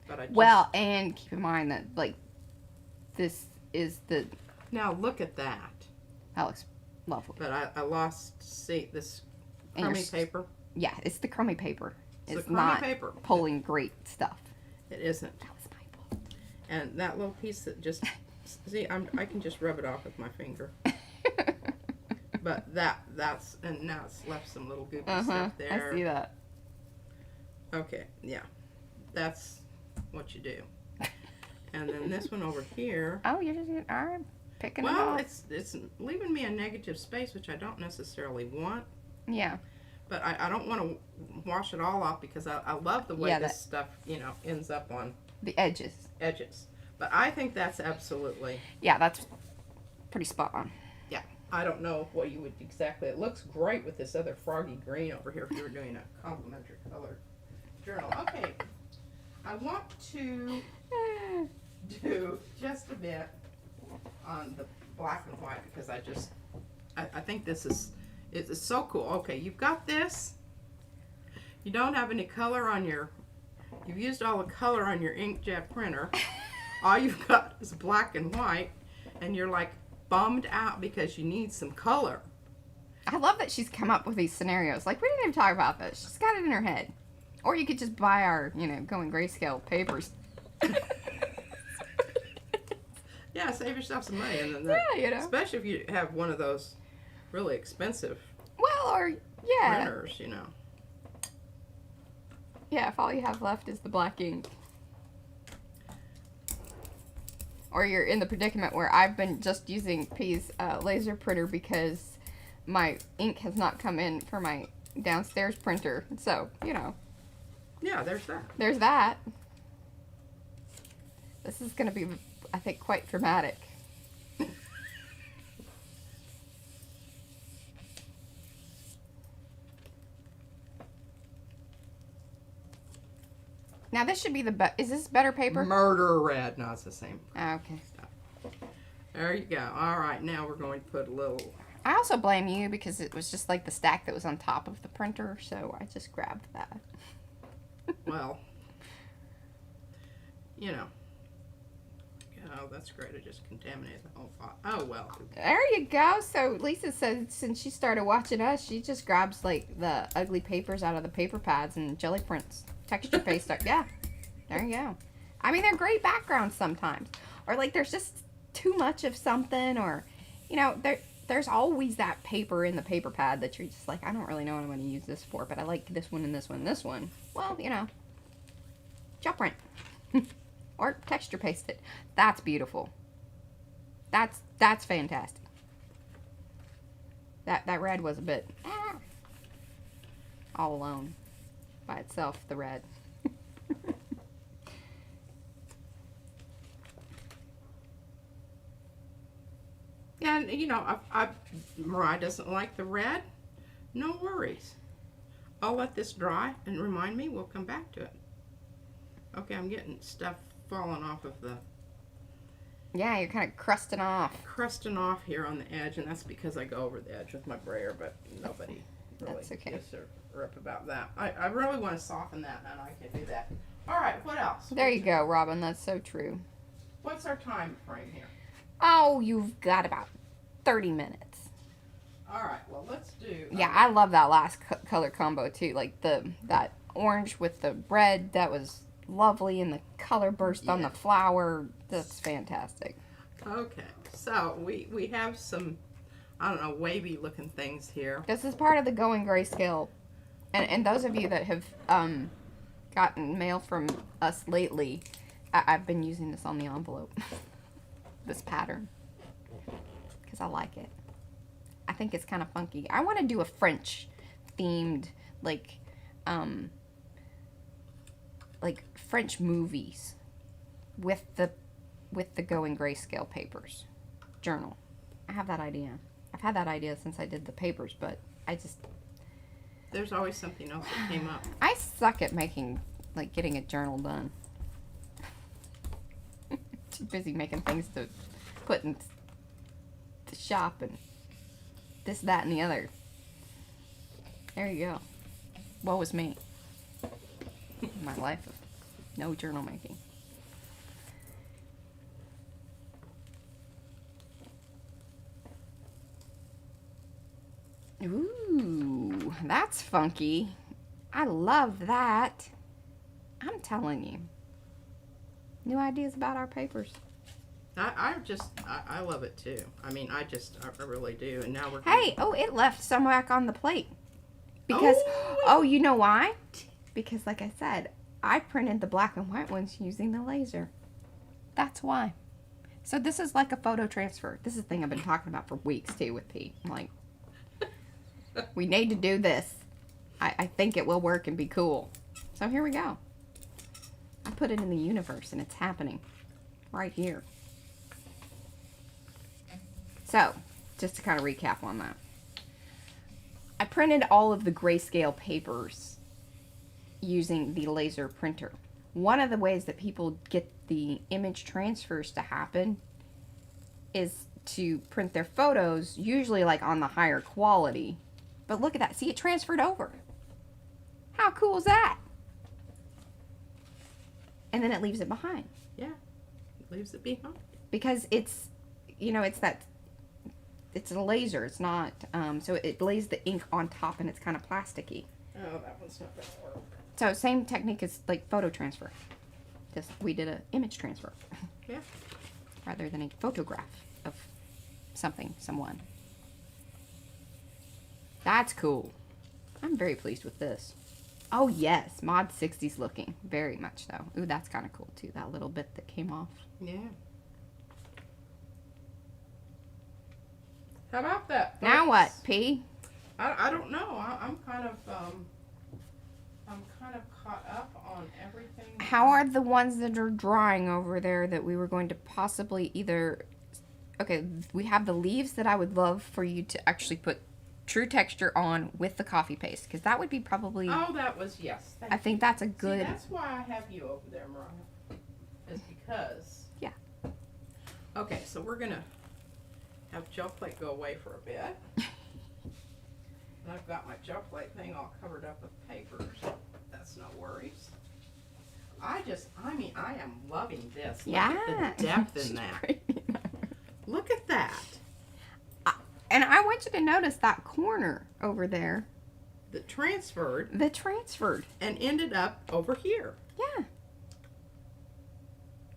But I just, well, and keep in mind that, like, this is the... Now look at that. That looks lovely. But I lost, see, this crummy paper. Yeah, it's the crummy paper. It's not paper. Pulling great stuff. It isn't. That was my fault. And that little piece that just, see, I can just rub it off with my finger. But that's, and now it's left some little goopy stuff there. I see that. Okay, yeah. That's what you do. And then this one over here. Oh, you're just picking it Well, off. it's leaving me a negative space, which I don't necessarily want. Yeah. But I don't want to wash it all off because I love the way this stuff, ends up on the edges. But I think that's absolutely... Yeah, that's pretty spot on. Yeah. I don't know what you would exactly... It looks great with this other froggy green over here if you were doing a complementary color journal. Okay. I want to do just a bit on the black and white because I think this is... It's so cool. Okay, you've got this. You don't have any color on your... You've used all the color on your inkjet printer. All you've got is black and white. And you're like bummed out because you need some color. I love that she's come up with these scenarios. Like, we didn't even talk about this. She's got it in her head. Or you could just buy our, going grayscale papers. Yeah, save yourself some money. And then Yeah, especially if you have one of those really expensive Well, or yeah. printers, you know. Yeah, if all you have left is the black ink. Or you're in the predicament where I've been just using P's laser printer because my ink has not come in for my downstairs printer. So, you know. Yeah, there's that. There's that. This is going to be, I think, quite dramatic. Now this should be the is this better paper? Murder red. No, it's the same. Okay. There you go. All right, now we're going to put a little... I also blame you because it was just like the stack that was on top of the printer, so I just grabbed that. Well, you know. Oh, that's great. I just contaminated the whole pot. Oh, well. There you go. So Lisa said since she started watching us, she just grabs like the ugly papers out of the paper pads and jelly prints, texture paste stuff. Yeah, there you go. I mean, they're great backgrounds sometimes. Or like there's just too much of something, or, you know, there's always that paper in the paper pad that you're just like, I don't really know what I'm going to use this for, but I like this one and this one and this one. Well, you know, gel print. Or texture paste it. That's beautiful. That's fantastic. That red was a bit all alone by itself, the red. And, you know, Mariah doesn't like the red. No worries. I'll let this dry and remind me. We'll come back to it. Okay, I'm getting stuff falling off of the... Yeah, you're kind of crusting off. Crusting off here on the edge, and that's because I go over the edge with my brayer, but nobody really That's okay. gives a rip about that. I really want to soften that, and I can do that. All right, what else? There you go, Robin. That's so true. What's our time frame here? Oh, you've got about 30 minutes. All right, well, let's do... Yeah, I love that last color combo, too. Like, that orange with the red, that was lovely, and the color burst on the flower. That's fantastic. Okay, so we have some, I don't know, wavy looking things here. This is part of the Going Grayscale. And those of you that have gotten mail from us lately, I've been using this on the envelope. This pattern. Because I like it. I think it's kind of funky. I want to do a French themed, like French movies with the Going Grayscale papers journal. I have that idea. I've had that idea since I did the papers, but I just... There's always something else that came up. I suck at getting a journal done. Too busy making things to put in the shop and this, that, and the other. There you go. Woe is me. My life of no journal making. Ooh, that's funky. I love that. I'm telling you. New ideas about our papers. I love it too. I mean, I really do. And now we're... Hey, it left some back on the plate. Because, you know why? Because like I said, I printed the black and white ones using the laser. That's why. So this is like a photo transfer. This is the thing I've been talking about for weeks too with Pete. I'm like, we need to do this. I think it will work and be cool. So here we go. I put it in the universe and it's happening right here. So, just to kind of recap on that. I printed all of the grayscale papers using the laser printer. One of the ways that people get the image transfers to happen is to print their photos, usually like on the higher quality. But look at that. See, it transferred over. How cool is that? And then it leaves it behind. Yeah, it leaves it behind. Because it's, it's a laser. It's not, so it lays the ink on top and it's kind of plasticky. Oh, that one's not going to work. So same technique as like photo transfer. Just we did an image transfer. Yeah. Rather than a photograph of something, someone. That's cool. I'm very pleased with this. Oh yes, Mod 60's looking. Very much so. Ooh, that's kind of cool too. That little bit that came off. Yeah. How about that, folks? Now what, P? I don't know. I'm kind of caught up on everything. How are the ones that are drying over there that we were going to possibly either... Okay, we have the leaves that I would love for you to actually put true texture on with the coffee paste, because that would be probably... Oh, that was, yes. I think that's a good... See, that's why I have you over there, Mariah. Is because... Yeah. Okay, so we're going to have gel plate go away for a bit. And I've got my gel plate thing all covered up with papers. That's no worries. I mean, I am loving this. Yeah. Look at the depth in that. Look at that. And I want you to notice that corner over there. That transferred. That transferred. And ended up over here. Yeah.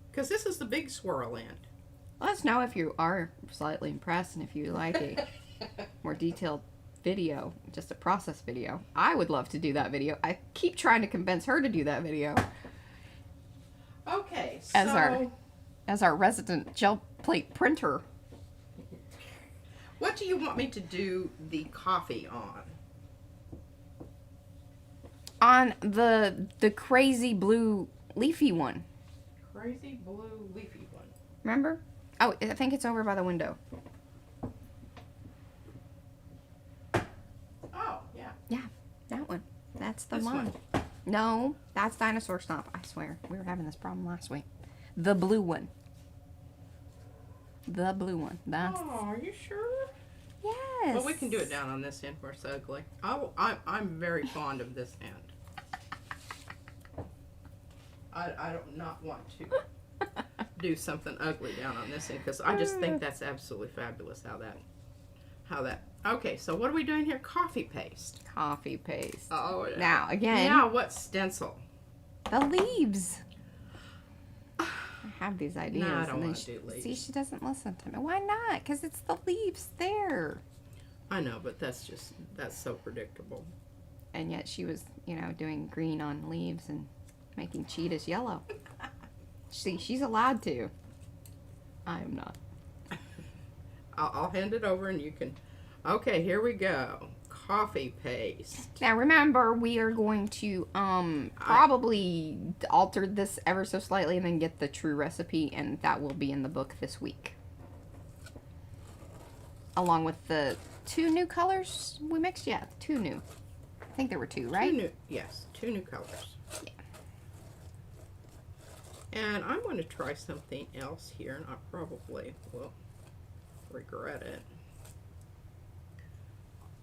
Because this is the big swirl end. Let us know if you are slightly impressed and if you like a more detailed video, just a process video. I would love to do that video. I keep trying to convince her to do that video. Okay, so... As our resident gel plate printer. What do you want me to do the coffee on? On the crazy blue leafy one. Crazy blue leafy one. Remember? Oh, I think it's over by the window. Oh, yeah. Yeah, that one. That's the This one. one. No, that's Dinosaur Stomp. I swear. We were having this problem last week. The blue one. The blue one. That's... Oh, are you sure? Yes. Well, we can do it down on this end where it's ugly. I'm very fond of this end. I do not want to do something ugly down on this end because I just think that's absolutely fabulous how that. Okay, so what are we doing here? Coffee paste. Coffee paste. Oh, now again. Now what stencil? The leaves. I have these ideas. No, I don't and want to do leaves. See, she doesn't listen to me. Why not? Because it's the leaves there. I know, but that's so predictable. And yet she was, doing green on leaves and making cheetahs yellow. See, she's allowed to. I am not. I'll hand it over and you can... Okay, here we go. Coffee paste. Now remember, we are going to probably alter this ever so slightly and then get the true recipe, and that will be in the book this week. Along with the 2 new colors we mixed? Yeah, 2 new. I think there were 2, right? Yes, 2 new colors. Yeah. And I'm going to try something else here, and I probably will regret it.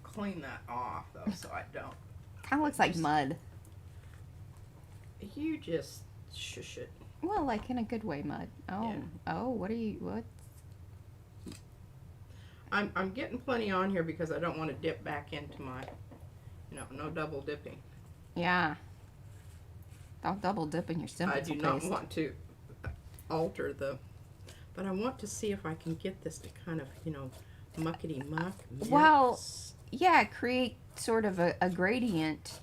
Clean that off, though, so I don't. Kind of looks like mud. You just shush it. Well, like in a good way, mud. Oh, Yeah. Oh, what? I'm getting plenty on here because I don't want to dip back into my, no double dipping. Yeah. Don't double dip in your stencil I do paste. not want to alter but I want to see if I can get this to kind of, muckety muck. Well, yeah, create sort of a gradient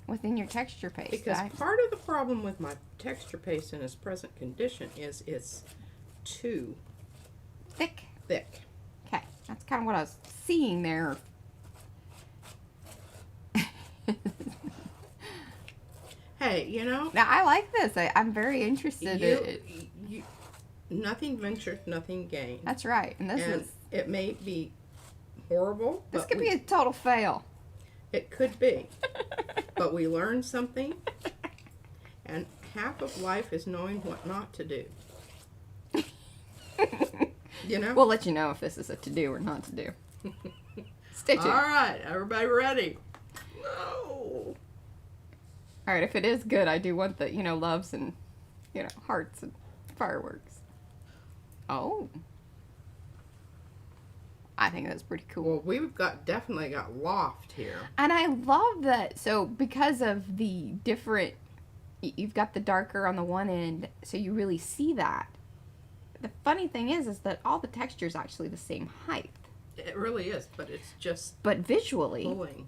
within your texture paste. Because part of the problem with my texture paste in its present condition is it's too thick. thick. Okay, that's kind of what I was seeing there. Hey, Now, I like this. I'm very interested. Nothing ventured, nothing gained. That's right. And it may be horrible. This but could be a total fail. It could be. But we learned something. And half of life is knowing what not to do. We'll let you know if this is a to-do or not to do. Stay tuned. All right, everybody ready? No. All right, if it is good, I do want the, loves and, hearts and fireworks. Oh. I think that's pretty cool. Well, we've definitely got loft here. And I love that. So because of the different, you've got the darker on the one end, so you really see that. The funny thing is that all the texture is actually the same height. It really is, but it's just But visually, pulling.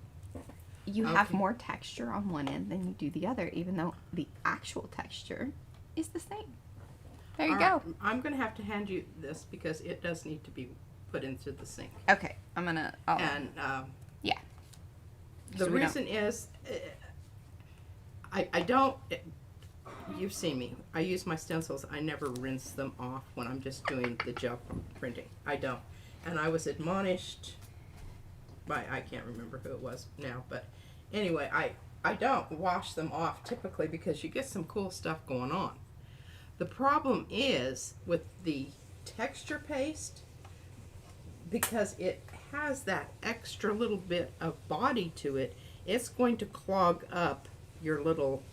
you have Okay. more texture on one end than you do the other, even though the actual texture is the same. There you All go. right, I'm going to have to hand you this because it does need to be put into the sink. Okay, I'm gonna. Oh, And yeah. the So we don't- reason is, I don't. You've seen me. I use my stencils. I never rinse them off when I'm just doing the gel printing. I don't. And I was admonished by, I can't remember who it was now, but anyway, I don't wash them off typically because you get some cool stuff going on. The problem is with the texture paste, because it has that extra little bit of body to it, it's going to clog up your little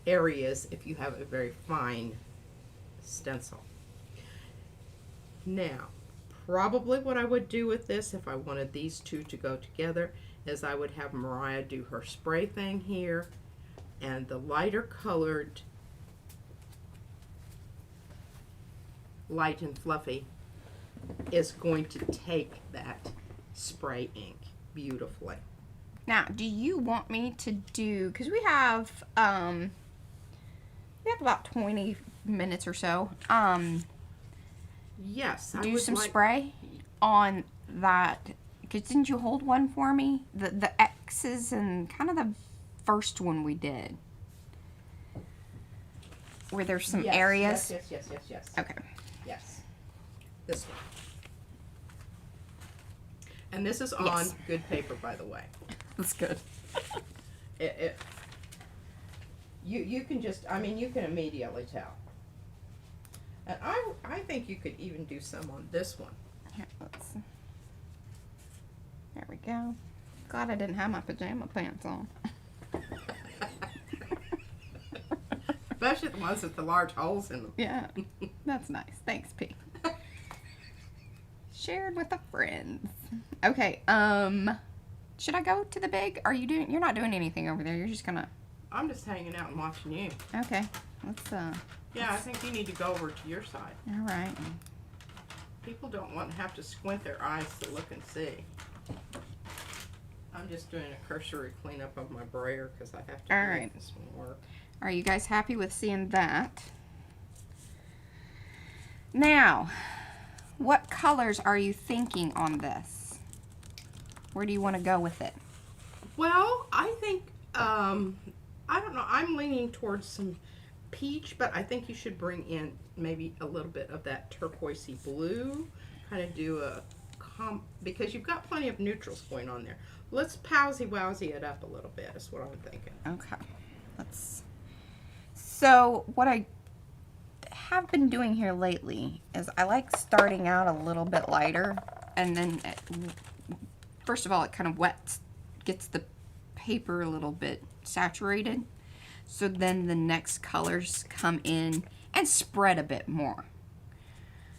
areas if you have a very fine stencil. Now, probably what I would do with this if I wanted these two to go together is I would have Mariah do her spray thing here, and the lighter colored, light and fluffy, is going to take that spray ink beautifully. Now, do you want me to do? Because we have about 20 minutes or so. Yes, I Do would some like, spray on that. Because didn't you hold one for me? The X's and kind of the first one we did, where there's some yes, areas. Yes. Okay. Yes. This one. And this is on Yes. good paper, by the way. That's good. You can just, I mean, you can immediately tell. And I think you could even do some on this one. Here, there we go. Glad I didn't have my pajama pants on. Especially the ones with the large holes in them. Yeah, that's nice. Thanks, P. Shared with the friends. Okay, should I go to the big? You're not doing anything over there. You're just gonna. I'm just hanging out and watching you. Okay, let's Yeah, I think you need to go over to your side. all right. People don't want to have to squint their eyes to look and see. I'm just doing a cursory cleanup of my brayer because I have to All make right. this one work. Are you guys happy with seeing that? Now, what colors are you thinking on this? Where do you want to go with it? Well, I think, I don't know, I'm leaning towards some peach, but I think you should bring in maybe a little bit of that turquoisey blue. Kind of do a because you've got plenty of neutrals going on there. Let's powsy-wowsy it up a little bit, is what I'm thinking. Okay, so what I have been doing here lately is I like starting out a little bit lighter, and then first of all it kind of gets the paper a little bit saturated, so then the next colors come in and spread a bit more.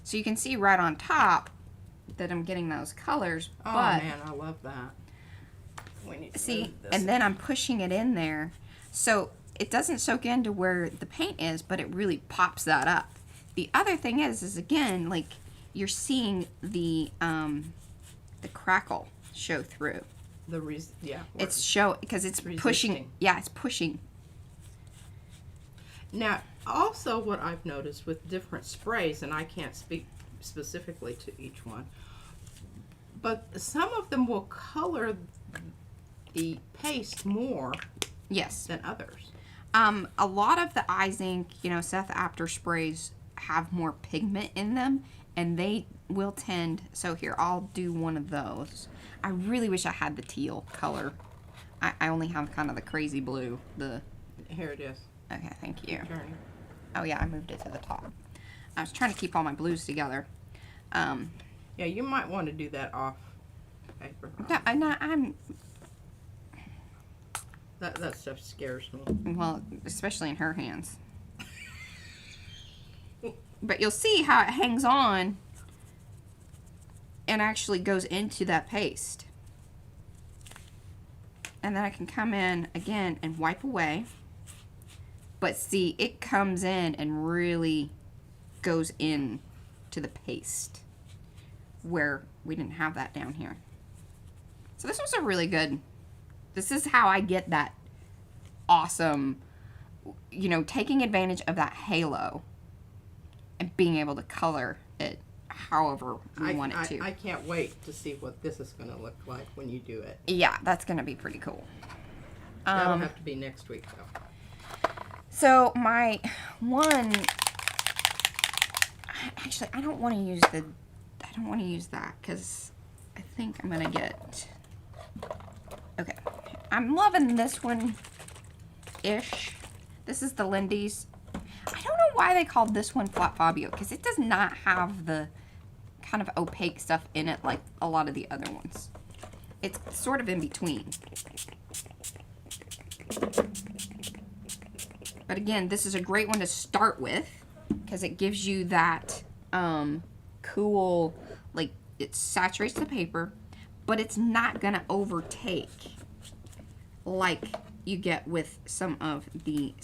So you can see right on top that I'm getting those colors, Oh but man, I love that. We need to see, move this. and then I'm pushing it in there so it doesn't soak into where the paint is, but it really pops that up. The other thing is again, like, you're seeing the crackle show through. It's because it's pushing. Resisting. Yeah, it's pushing. Now, also what I've noticed with different sprays, and I can't speak specifically to each one, but some of them will color the paste more Yes. than others. A lot of the eyes ink, Seth Apter sprays have more pigment in them, and they will tend. So here, I'll do one of those. I really wish I had the teal color. I only have kind of the crazy blue. Here it is. Okay, thank you. Turning. Oh yeah, I moved it to the top. I was trying to keep all my blues together. Yeah, you might want to do that off paper. That stuff scares me. Well, especially in her hands. But you'll see how it hangs on and actually goes into that paste. And then I can come in again and wipe away. But see, it comes in and really goes in to the paste. where we didn't have that down here. So this was a really good, this is how I get that awesome, you know, taking advantage of that halo and being able to color it however we want it to. I can't wait to see what this is going to look like when you do it. Yeah, that's going to be pretty cool. That'll have to be next week, though. So my one, actually, I don't want to use that because I think I'm going to get, okay. I'm loving this one-ish. This is the Lindy's. I don't know why they called this one Flat Fabio because it does not have the kind of opaque stuff in it like a lot of the other ones. It's sort of in between. But again, this is a great one to start with because it gives you that cool, like it saturates the paper, but it's not going to overtake like you get with some of the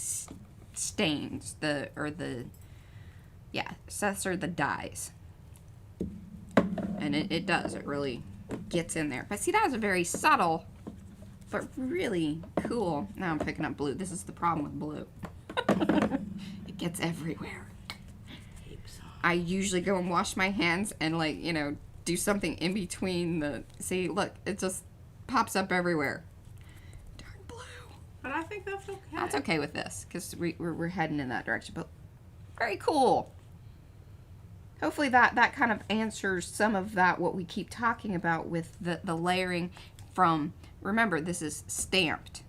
stains, the dyes. And it does, it really gets in there. But see, that was a very subtle, but really cool. Now I'm picking up blue. This is the problem with blue. It gets everywhere. I usually go and wash my hands and, like, you know, do something in between the, see, look, it just pops up everywhere. Darn blue. But I think that's okay. That's okay with this, because we're heading in that direction, but very cool. Hopefully that kind of answers some of that, what we keep talking about with the layering from, remember, this is stamped,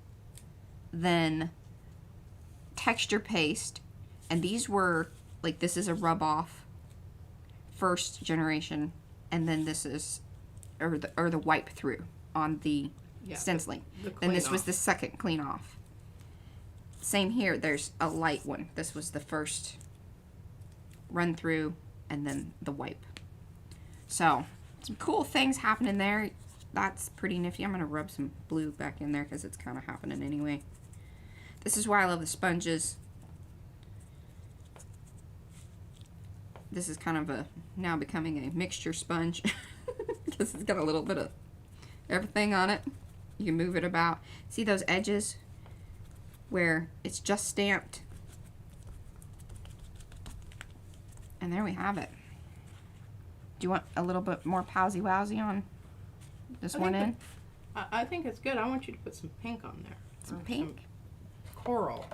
then texture paste, and these were, like, this is a rub-off, first generation, and then this is, or the wipe-through on the stenciling. Then this was the second clean-off. Same here, there's a light one. This was the first run-through, and then the wipe. So, some cool things happening there. That's pretty nifty. I'm going to rub some blue back in there because it's kind of happening anyway. This is why I love the sponges. This is kind of now becoming a mixture sponge because it's got a little bit of everything on it. You can move it about. See those edges where it's just stamped? And there we have it. Do you want a little bit more powsy-wowsy on this one end? I think it's good. I want you to put some pink on there. Some pink? Some coral.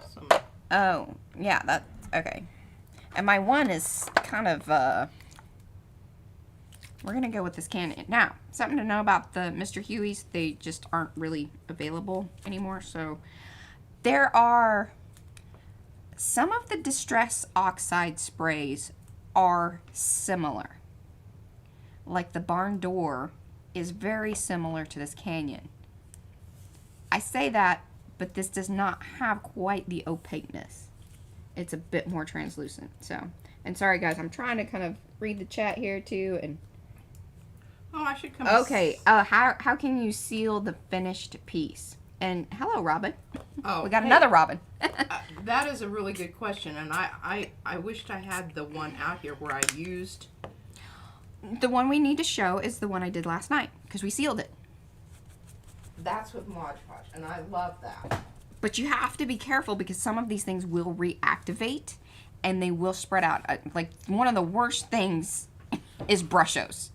Oh, yeah, that's okay. And my one is kind of, we're going to go with this can. Now, something to know about the Mr. Huey's, they just aren't really available anymore. So, there are some of the Distress Oxide sprays are similar. Like the barn door is very similar to this Canyon. I say that, but this does not have quite the opaqueness. It's a bit more translucent. So, and sorry guys, I'm trying to kind of read the chat here too. And oh, I should come. Okay, how can you seal the finished piece? And hello, Robin. Oh, we got another Robin. That is a really good question, and I wished I had the one out here where I used. The one we need to show is the one I did last night because we sealed it. That's with Mod Podge, and I love that. But you have to be careful because some of these things will reactivate and they will spread out. Like, one of the worst things is brushos.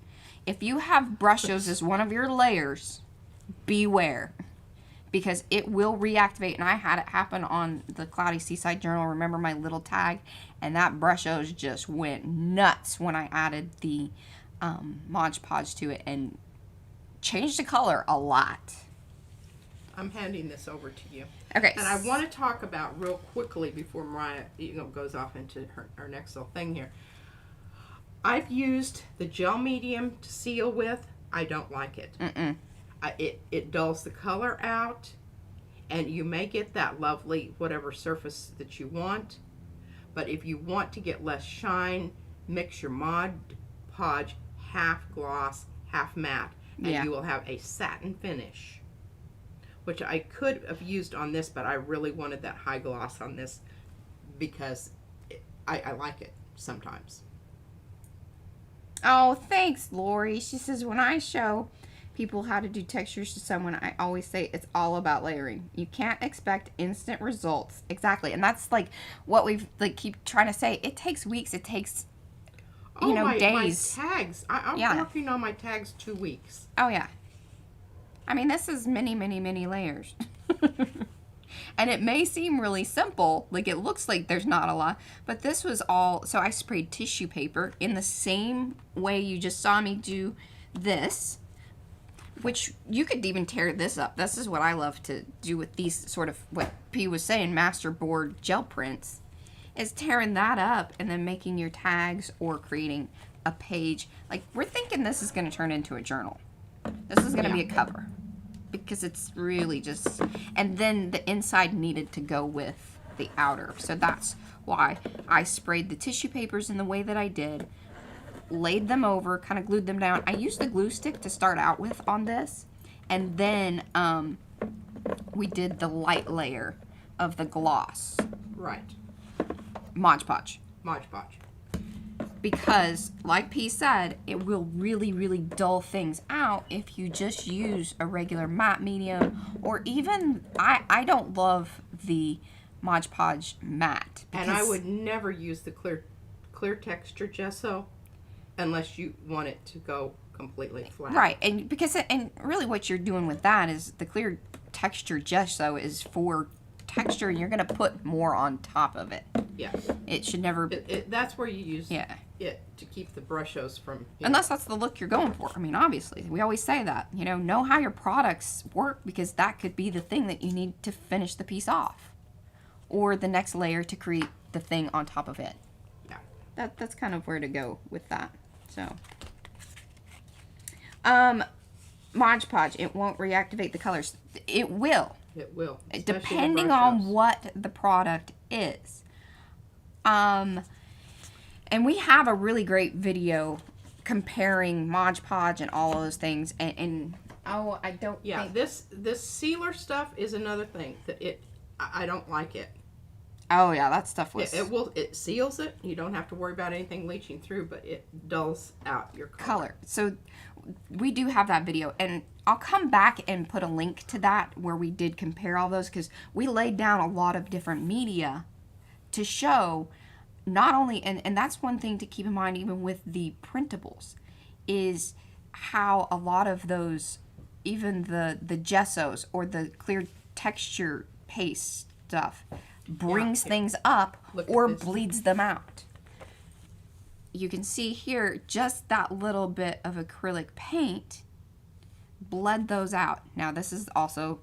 If you have brushos as one of your layers, beware. Because it will reactivate, and I had it happen on the Cloudy Seaside Journal. Remember my little tag? And that brushos just went nuts when I added the Mod Podge to it and changed the color a lot. I'm handing this over to you. Okay. And I want to talk about real quickly before Mariah goes off into her next little thing here. I've used the gel medium to seal with. I don't like it. It dulls the color out, and you may get that lovely whatever surface that you want. But if you want to get less shine, mix your Mod Podge half gloss, half matte, and you will have a satin finish, which I could have used on this, but I really wanted that high gloss on this because I like it sometimes. Oh, thanks, Lori. She says, when I show people how to do textures to someone, I always say it's all about layering. You can't expect instant results. Exactly. And that's like what we've like keep trying to say. It takes weeks. It takes, you know, days. My tags. I'm working on my tags 2 weeks. Oh, yeah. I mean, this is many, many, many layers. And it may seem really simple, like it looks like there's not a lot, but this was all, so I sprayed tissue paper in the same way you just saw me do this, which you could even tear this up. This is what I love to do with these sort of, what P was saying, masterboard gel prints, is tearing that up and then making your tags or creating a page. Like, we're thinking this is going to turn into a journal. This is going to be a cover. Because it's really just, and then the inside needed to go with the outer. So that's why I sprayed the tissue papers in the way that I did, laid them over, kind of glued them down. I used the glue stick to start out with on this, and then we did the light layer of the gloss. Right. Mod Podge. Mod Podge. Because, like P said, it will really, really dull things out if you just use a regular matte medium, or even, I don't love the Mod Podge matte. And I would never use the clear texture gesso unless you want it to go completely flat. Right, and because, and really what you're doing with that is the clear texture gesso is for texture, and you're going to put more on top of it. Yeah. It should never... that's where you use it to keep the brushos from... Unless that's the look you're going for. I mean, obviously. We always say that. You know how your products work, because that could be the thing that you need to finish the piece off. Or the next layer to create the thing on top of it. Yeah. That's kind of where to go with that. So... Mod Podge, it won't reactivate the colors. It will. It will. Depending on what the product is. And we have a really great video comparing Mod Podge and all of those things. And oh, I don't think... this sealer stuff is another thing. I don't like it. Oh, yeah, that stuff was... It seals it. You don't have to worry about anything leaching through, but it dulls out your color. So we do have that video, and I'll come back and put a link to that where we did compare all those, because we laid down a lot of different media to show not only, and that's one thing to keep in mind even with the printables, is how a lot of those, even the gessos or the clear texture paste stuff, brings things up or bleeds them out. You can see here just that little bit of acrylic paint bled those out. Now this is also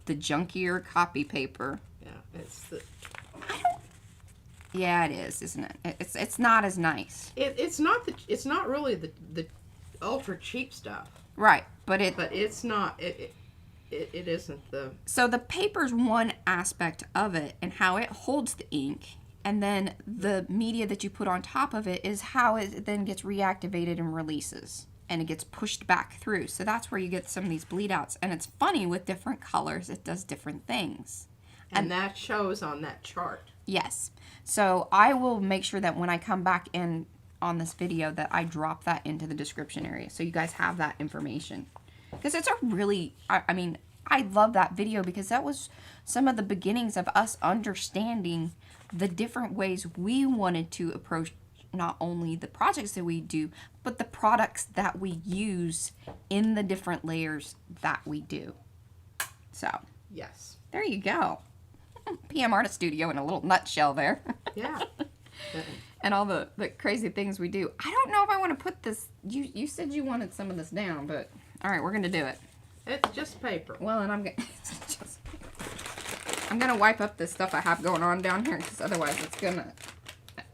the junkier copy paper. Yeah, it's the... Yeah, it is, isn't it? It's not as nice. It's not really the ultra cheap stuff. Right, but it's not it isn't the... So the paper's one aspect of it and how it holds the ink, and then the media that you put on top of it is how it then gets reactivated and releases, and it gets pushed back through. So that's where you get some of these bleed outs. And it's funny, with different colors, it does different things. And that shows on that chart. Yes. So I will make sure that when I come back in on this video that I drop that into the description area so you guys have that information. Because it's a really, I mean, I love that video because that was some of the beginnings of us understanding the different ways we wanted to approach not only the projects that we do, but the products that we use in the different layers that we do. So, yes. There you go. PM Artist Studio in a little nutshell there. Yeah. And all the crazy things we do. I don't know if I want to put this, you said you wanted some of this down, but all right, we're going to do it. It's just paper. Well, and I'm going to wipe up this stuff I have going on down here, because otherwise it's going to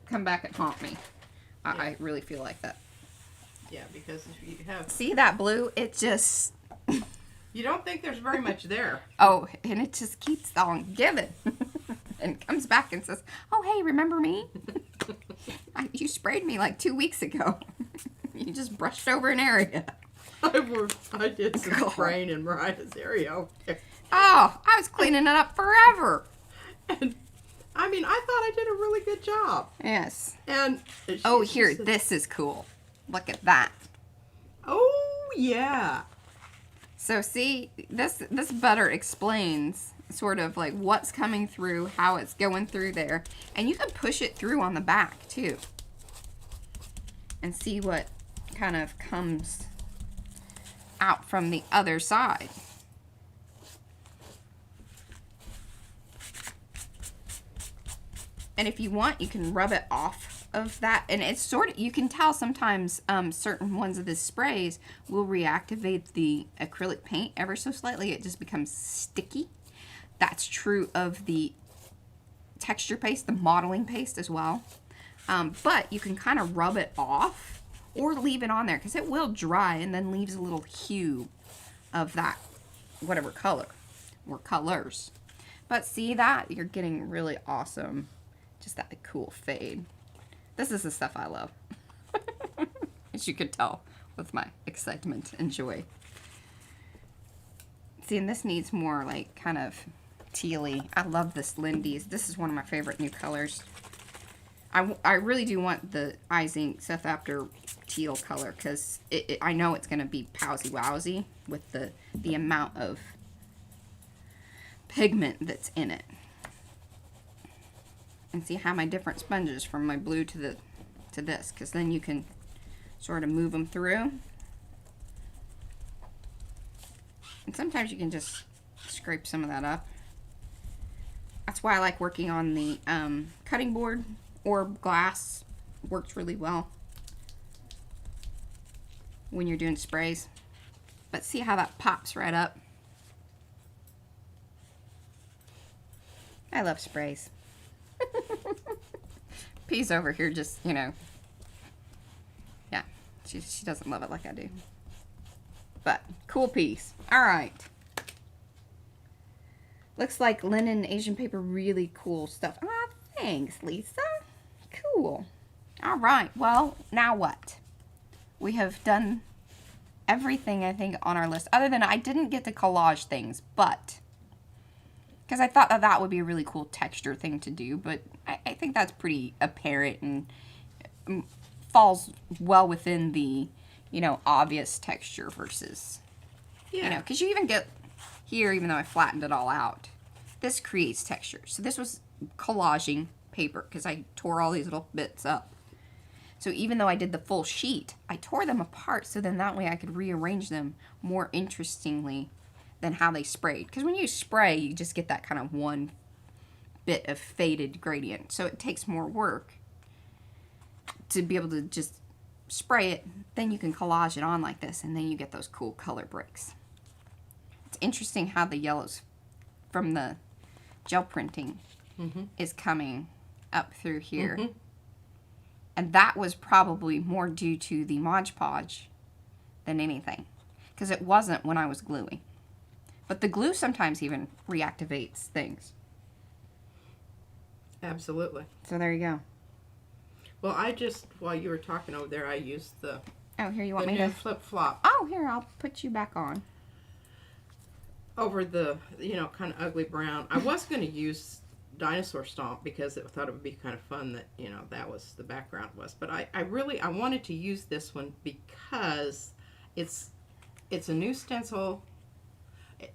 come back and haunt me. Yeah. I really feel like that. Yeah, because if you have... See that blue? It just... You don't think there's very much there. Oh, and it just keeps on giving. And comes back and says, oh, hey, remember me? You sprayed me like 2 weeks ago. You just brushed over an area. I did some spraying in Mariah's area over there. Oh, I was cleaning it up forever. And, I mean, I thought I did a really good job. Yes. And oh, here, this is cool. Look at that. Oh, yeah. So see, this better explains sort of like what's coming through, how it's going through there. And you can push it through on the back too. And see what kind of comes out from the other side. And if you want, you can rub it off of that. And it's sort of, you can tell sometimes certain ones of the sprays will reactivate the acrylic paint ever so slightly. It just becomes sticky. That's true of the texture paste, the modeling paste as well. But you can kind of rub it off or leave it on there because it will dry and then leaves a little hue of that whatever color or colors. But see that? You're getting really awesome, just that cool fade. This is the stuff I love. As you could tell with my excitement and joy. See, and this needs more like kind of tealy. I love this Lindy's. This is one of my favorite new colors. I really do want the Eyes Ink Seth After teal color because I know it's going to be powsy-wowsy with the amount of pigment that's in it. And see how my different sponges from my blue to this, because then you can sort of move them through. And sometimes you can just scrape some of that up. That's why I like working on the cutting board or glass. Works really well when you're doing sprays. But see how that pops right up? I love sprays. P's over here just, you know, yeah, she doesn't love it like I do. But cool piece. All right. Looks like linen Asian paper, really cool stuff. Ah, thanks, Lisa. Cool. All right. Well, now what? We have done everything, I think, on our list. Other than I didn't get to collage things, but because I thought that would be a really cool texture thing to do, but I think that's pretty apparent and falls well within the, you know, obvious texture versus, you know, because you even get here, even though I flattened it all out, this creates texture. So this was collaging paper because I tore all these little bits up. So even though I did the full sheet, I tore them apart so then that way I could rearrange them more interestingly than how they sprayed. Because when you spray, you just get that kind of one bit of faded gradient. So it takes more work to be able to just spray it. Then you can collage it on like this, and then you get those cool color breaks. It's interesting how the yellows from the gel printing is coming up through here. And that was probably more due to the Mod Podge than anything. Because it wasn't when I was gluing. But the glue sometimes even reactivates things. Absolutely. So there you go. Well, I just, while you were talking over there, I used the here you want me to flip-flop. Oh, here, I'll put you back on. Over the, you know, kind of ugly brown. I was going to use Dinosaur Stomp because I thought it would be kind of fun that, you know, that was the background was. But I wanted to use this one because it's a new stencil.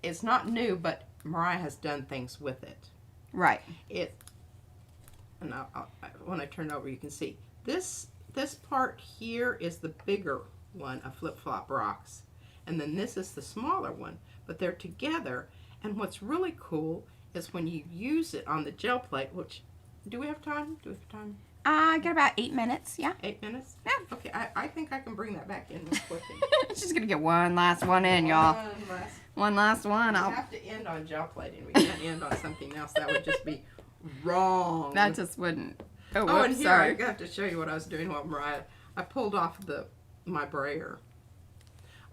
It's not new, but Mariah has done things with it. Right. And when I turn it over, you can see this part here is the bigger one of Flip Flop Rocks, and then this is the smaller one. But they're together, and what's really cool is when you use it on the gel plate. Which, do we have time? I got about 8 minutes. Yeah. 8 minutes? Yeah. Okay, I think I can bring that back in real quick. She's gonna get one last one in, y'all. One last one. We have to end on gel plating. We can't end on something else. That would just be wrong. That just wouldn't. Oh, and here sorry. I have to show you what I was doing while Mariah. I pulled off my brayer.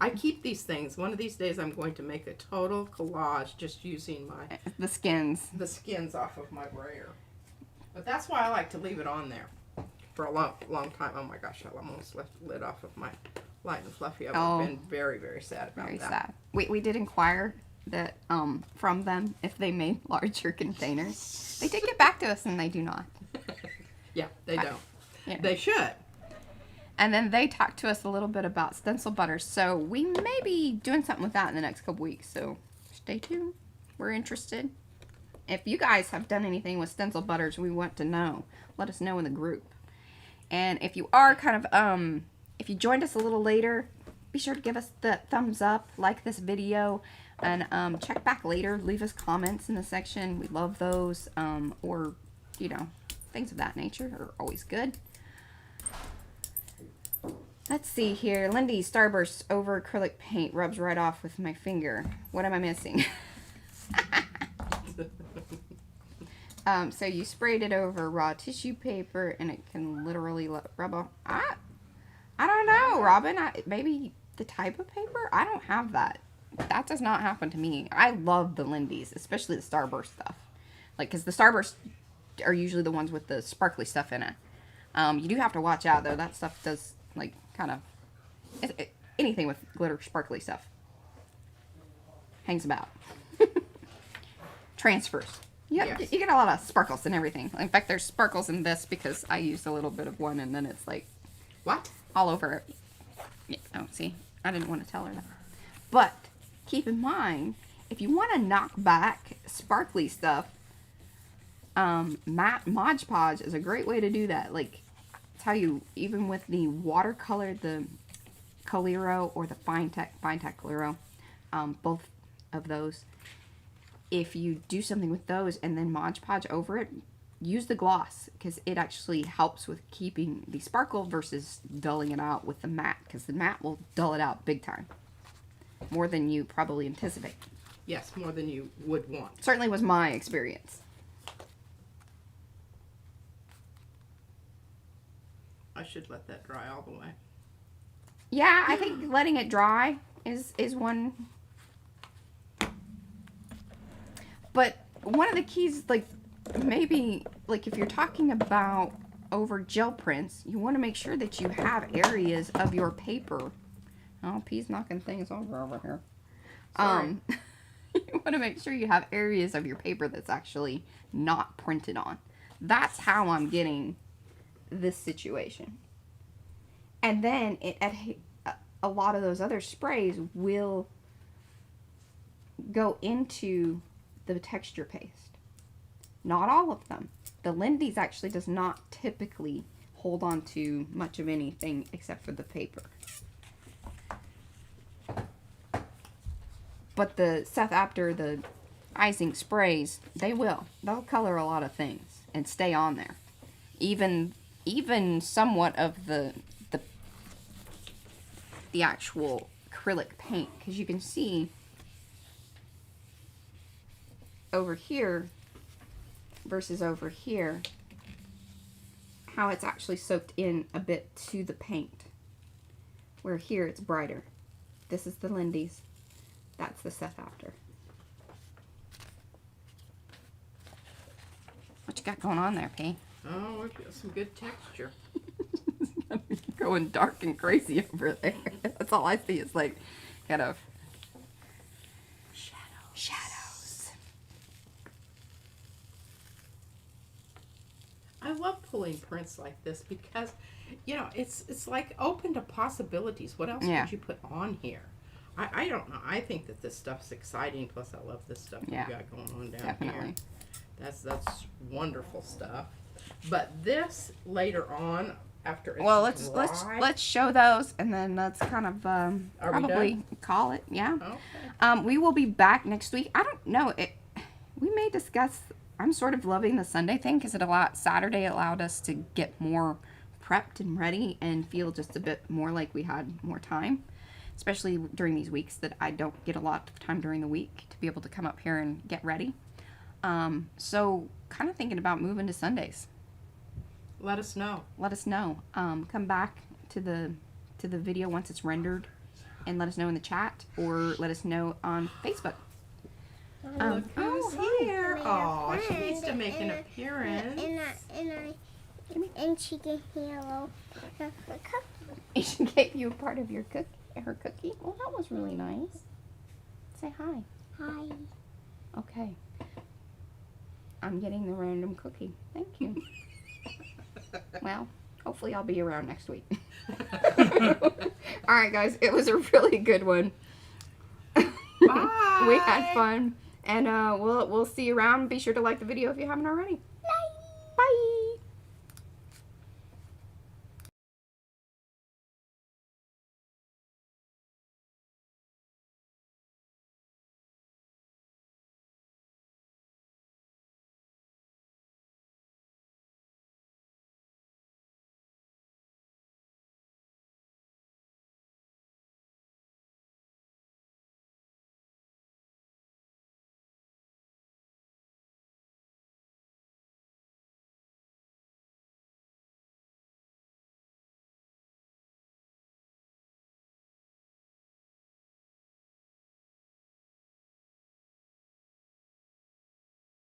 I keep these things. One of these days I'm going to make a total collage just using the skins off of my brayer. But that's why I like to leave it on there for a long time. Oh my gosh, I almost left the lid off of my Light and Fluffy. I've been very, very sad about that. Very sad. We did inquire that from them if they made larger containers. They did get back to us, and they do not. Yeah, they don't. Yeah. They should. And then they talked to us a little bit about stencil butters. So we may be doing something with that in the next couple weeks. So stay tuned. We're interested. If you guys have done anything with stencil butters, we want to know. Let us know in the group. And if you are kind of, if you joined us a little later, be sure to give us the thumbs up, like this video, and check back later. Leave us comments in the section. We love those. Or, you know, things of that nature are always good. Let's see here. Lindy, Starburst over acrylic paint rubs right off with my finger. What am I missing? So you sprayed it over raw tissue paper and it can literally rub off. I don't know, Robin. Maybe the type of paper? I don't have that. That does not happen to me. I love the Lindy's, especially the Starburst stuff. Like, because the Starburst are usually the ones with the sparkly stuff in it. You do have to watch out, though. That stuff does, like, kind of... anything with glitter sparkly stuff hangs about. Transfers. Yep, yes. You get a lot of sparkles and everything. In fact, there's sparkles in this because I used a little bit of one and then it's like... What? All over it. Yeah, oh, see? I didn't want to tell her that. But, keep in mind, if you want to knock back sparkly stuff, Mod Podge is a great way to do that. Like, I tell you, even with the watercolor, the Coliro or the Fine Tech Coliro, both of those, if you do something with those and then Mod Podge over it, use the gloss because it actually helps with keeping the sparkle versus dulling it out with the matte, because the matte will dull it out big time. More than you probably anticipate. Yes, more than you would want. Certainly was my experience. I should let that dry all the way. Yeah, I think letting it dry is one. But one of the keys, like, maybe, like, if you're talking about over gel prints, you want to make sure that you have areas of your paper. Oh, P's knocking things over here. Sorry. You want to make sure you have areas of your paper that's actually not printed on. That's how I'm getting this situation. And then a lot of those other sprays will go into the texture paste. Not all of them. The Lindy's actually does not typically hold on to much of anything except for the paper. But the Seth Apter, the icing sprays, they will. They'll color a lot of things and stay on there. Even somewhat of the actual acrylic paint, because you can see over here versus over here how it's actually soaked in a bit to the paint, where here it's brighter. This is the Lindy's, that's the Seth Apter. What you got going on there, P? Oh, we've got some good texture. Going dark and crazy over there. That's all I see is like kind of shadows. I love pulling prints like this because, you know, it's like open to possibilities. What else could you put on here? I don't know. I think that this stuff's exciting. Plus, I love this stuff you got going on down here. That's wonderful stuff. But this later on, after it's dry, let's show those and then let's kind of probably call it. Yeah. Okay. We will be back next week. I don't know. We may discuss. I'm sort of loving the Sunday thing because Saturday allowed us to get more prepped and ready and feel just a bit more like we had more time, especially during these weeks that I don't get a lot of time during the week to be able to come up here and get ready. So kind of thinking about moving to Sundays. Let us know. Let us know. Come back to the video once it's rendered and let us know in the chat or let us know on Facebook. Look who's here. Oh, she needs to make an appearance. And she gave me a little cookie. She gave you a part of her cookie? Well, that was really nice. Say hi. Hi. Okay. I'm getting the random cookie. Thank you. Well, hopefully I'll be around next week. All right, guys, it was a really good one. Bye. We had fun, and we'll see you around. Be sure to like the video if you haven't already.